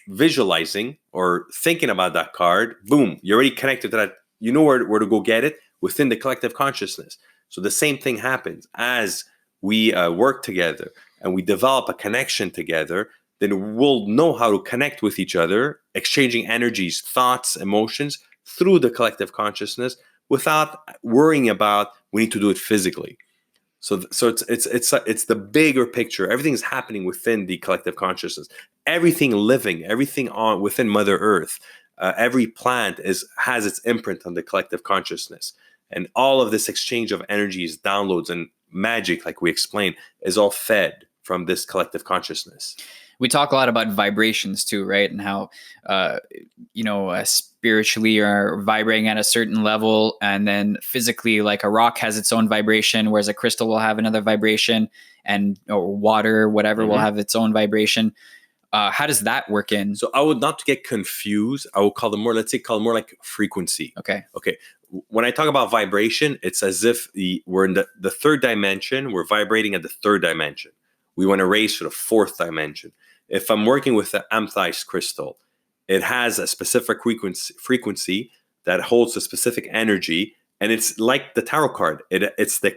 visualizing or thinking about that card, boom, you're already connected to that. You know where to go get it within the collective consciousness. So the same thing happens as we work together and we develop a connection together. Then we'll know how to connect with each other, exchanging energies, thoughts, emotions through the collective consciousness without worrying about we need to do it physically. So it's the bigger picture. Everything's happening within the collective consciousness. Everything living, everything on within Mother Earth, every plant has its imprint on the collective consciousness, and all of this exchange of energies, downloads, and magic, like we explained, is all fed from this collective consciousness. We talk a lot about vibrations too, right? And how, spiritually are vibrating at a certain level, and then physically, like a rock has its own vibration, whereas a crystal will have another vibration, or water, whatever, will have its own vibration. How does that work in? So I would not get confused. I would call them more, like frequency. Okay. When I talk about vibration, it's as if we're in the third dimension. We're vibrating at the third dimension. We want to raise to the fourth dimension. If I'm working with the amethyst crystal, it has a specific frequency that holds a specific energy, and it's like the tarot card. It's a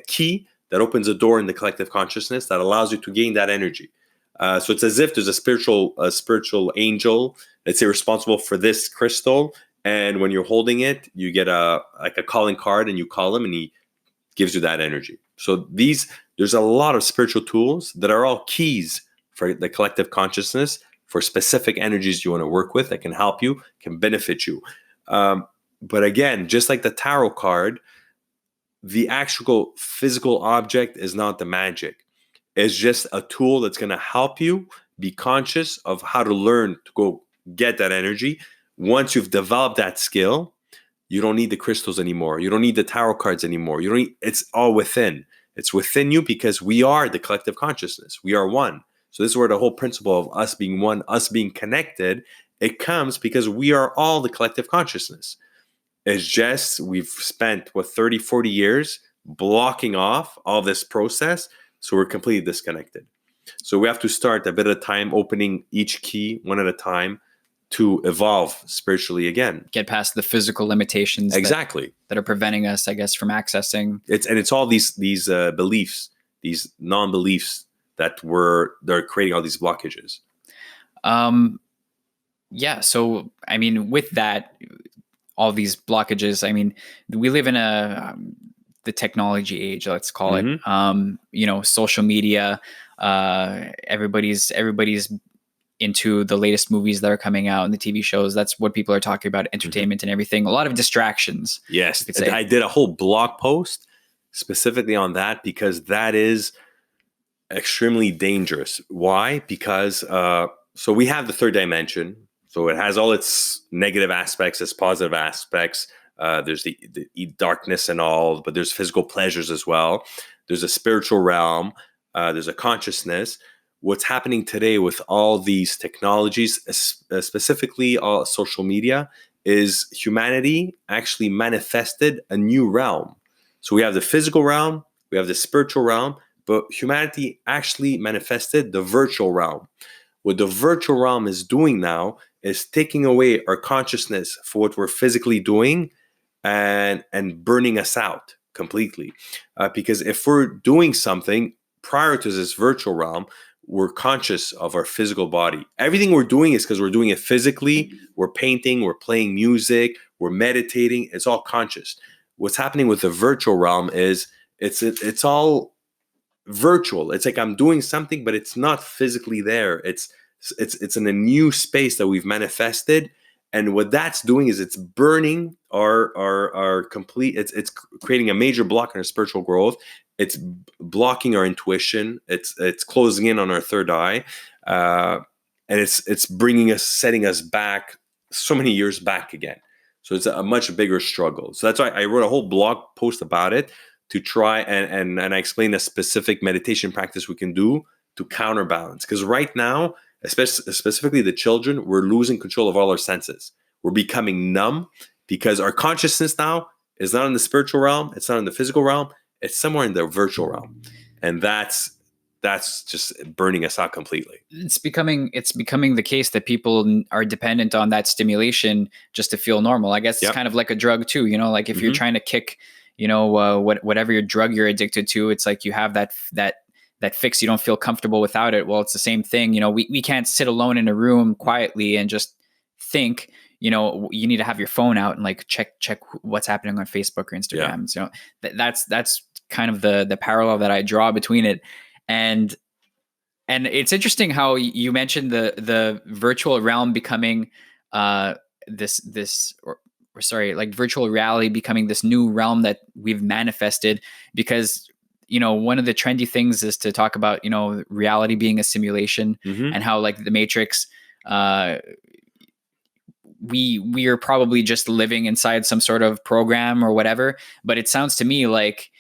key that opens a door in the collective consciousness that allows you to gain that energy. So it's as if there's a spiritual angel, let's say, responsible for this crystal, and when you're holding it, you get a calling card, and you call him, and he gives you that energy. So there's a lot of spiritual tools that are all keys for the collective consciousness, for specific energies you want to work with that can help you, can benefit you. But again, just like the tarot card, the actual physical object is not the magic. It's just a tool that's going to help you be conscious of how to learn to go get that energy. Once you've developed that skill, you don't need the crystals anymore. You don't need the tarot cards anymore. It's all within. It's within you, because we are the collective consciousness. We are one. So this is where the whole principle of us being one, us being connected, it comes because we are all the collective consciousness. It's just we've spent 30, 40 years blocking off all this process, so we're completely disconnected. So we have to start a bit at a time, opening each key one at a time, to evolve spiritually again. Get past the physical limitations Exactly. that are preventing us, I guess, from accessing. It's all these beliefs, these non-beliefs they're creating all these blockages. Yeah. So, I mean, with that, all these blockages, I mean, we live in the technology age, let's call it, social media, everybody's into the latest movies that are coming out and the TV shows. That's what people are talking about, entertainment and everything. A lot of distractions. Yes. I did a whole blog post specifically on that because that is extremely dangerous. Why? Because so we have the third dimension. So it has all its negative aspects, its positive aspects. There's the darkness and all, but there's physical pleasures as well. There's a spiritual realm. There's a consciousness. What's happening today with all these technologies, specifically all social media, is humanity actually manifested a new realm. So we have the physical realm, we have the spiritual realm, but humanity actually manifested the virtual realm. What the virtual realm is doing now is taking away our consciousness for what we're physically doing and burning us out completely. Because if we're doing something prior to this virtual realm, we're conscious of our physical body. Everything we're doing is because we're doing it physically. We're painting, we're playing music, we're meditating. It's all conscious. What's happening with the virtual realm is it's all virtual. It's like I'm doing something, but it's not physically there. It's in a new space that we've manifested. And what that's doing is it's burning our complete, it's creating a major block in our spiritual growth. It's blocking our intuition. It's closing in on our third eye. And it's setting us back so many years back again. So it's a much bigger struggle. So that's why I wrote a whole blog post about it to try and I explain a specific meditation practice we can do to counterbalance. Because right now, specifically the children, we're losing control of all our senses. We're becoming numb because our consciousness now is not in the spiritual realm. It's not in the physical realm. It's somewhere in the virtual realm. And that's just burning us out completely. It's becoming the case that people are dependent on that stimulation just to feel normal. I guess it's kind of like a drug too, like if you're trying to kick, whatever your drug you're addicted to, it's like you have that fix, you don't feel comfortable without it. Well, it's the same thing. We can't sit alone in a room quietly and just think. You need to have your phone out and like check what's happening on Facebook or Instagram. So that's kind of the parallel that I draw between it. And it's interesting how you mentioned the virtual realm becoming virtual reality becoming this new realm that we've manifested, because one of the trendy things is to talk about reality being a simulation, and how like the Matrix, we are probably just living inside some sort of program or whatever. But it sounds to me like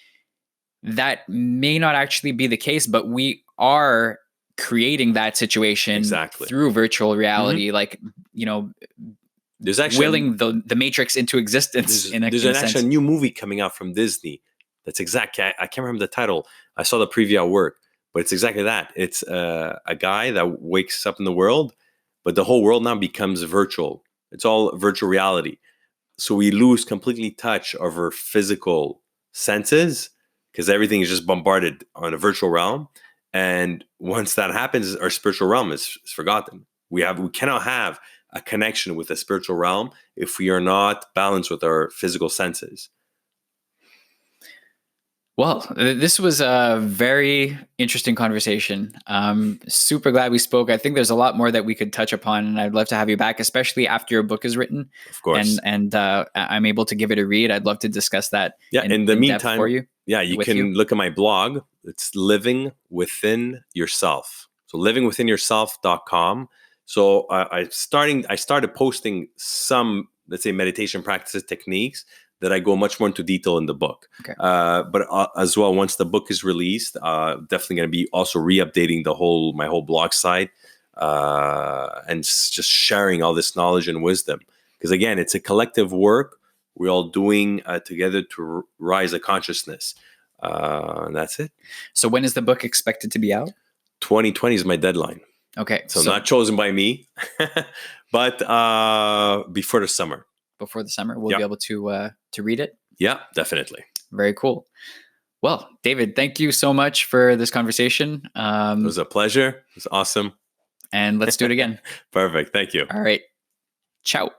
that may not actually be the case, but we are creating that situation through virtual reality. Like, there's actually willing the Matrix into existence. There's actually a new movie coming out from Disney. That's exactly, I can't remember the title. I saw the preview at work, but it's exactly that. It's a guy that wakes up in the world, but the whole world now becomes virtual. It's all virtual reality. So we lose completely touch of our physical senses because everything is just bombarded on a virtual realm. And once that happens, our spiritual realm is forgotten. We cannot have a connection with the spiritual realm if we are not balanced with our physical senses. Well, this was a very interesting conversation. Super glad we spoke. I think there's a lot more that we could touch upon, and I'd love to have you back, especially after your book is written. Of course. And I'm able to give it a read. I'd love to discuss that. In the meantime, for you. Yeah, you can look at my blog. It's Living Within Yourself. So livingwithinyourself.com. So I started posting some, let's say, meditation practices, techniques that I go much more into detail in the book. Okay. But as well, once the book is released, definitely going to be also re-updating my whole blog site and just sharing all this knowledge and wisdom. Because again, it's a collective work. We're all doing together to rise a consciousness. And that's it. So when is the book expected to be out? 2020 is my deadline. Okay. So not chosen by me, But before the summer. Before the summer, we'll be able to read it. Yeah, definitely. Very cool. Well, David, thank you so much for this conversation. It was a pleasure. It was awesome. And let's do it again. Perfect. Thank you. All right. Ciao.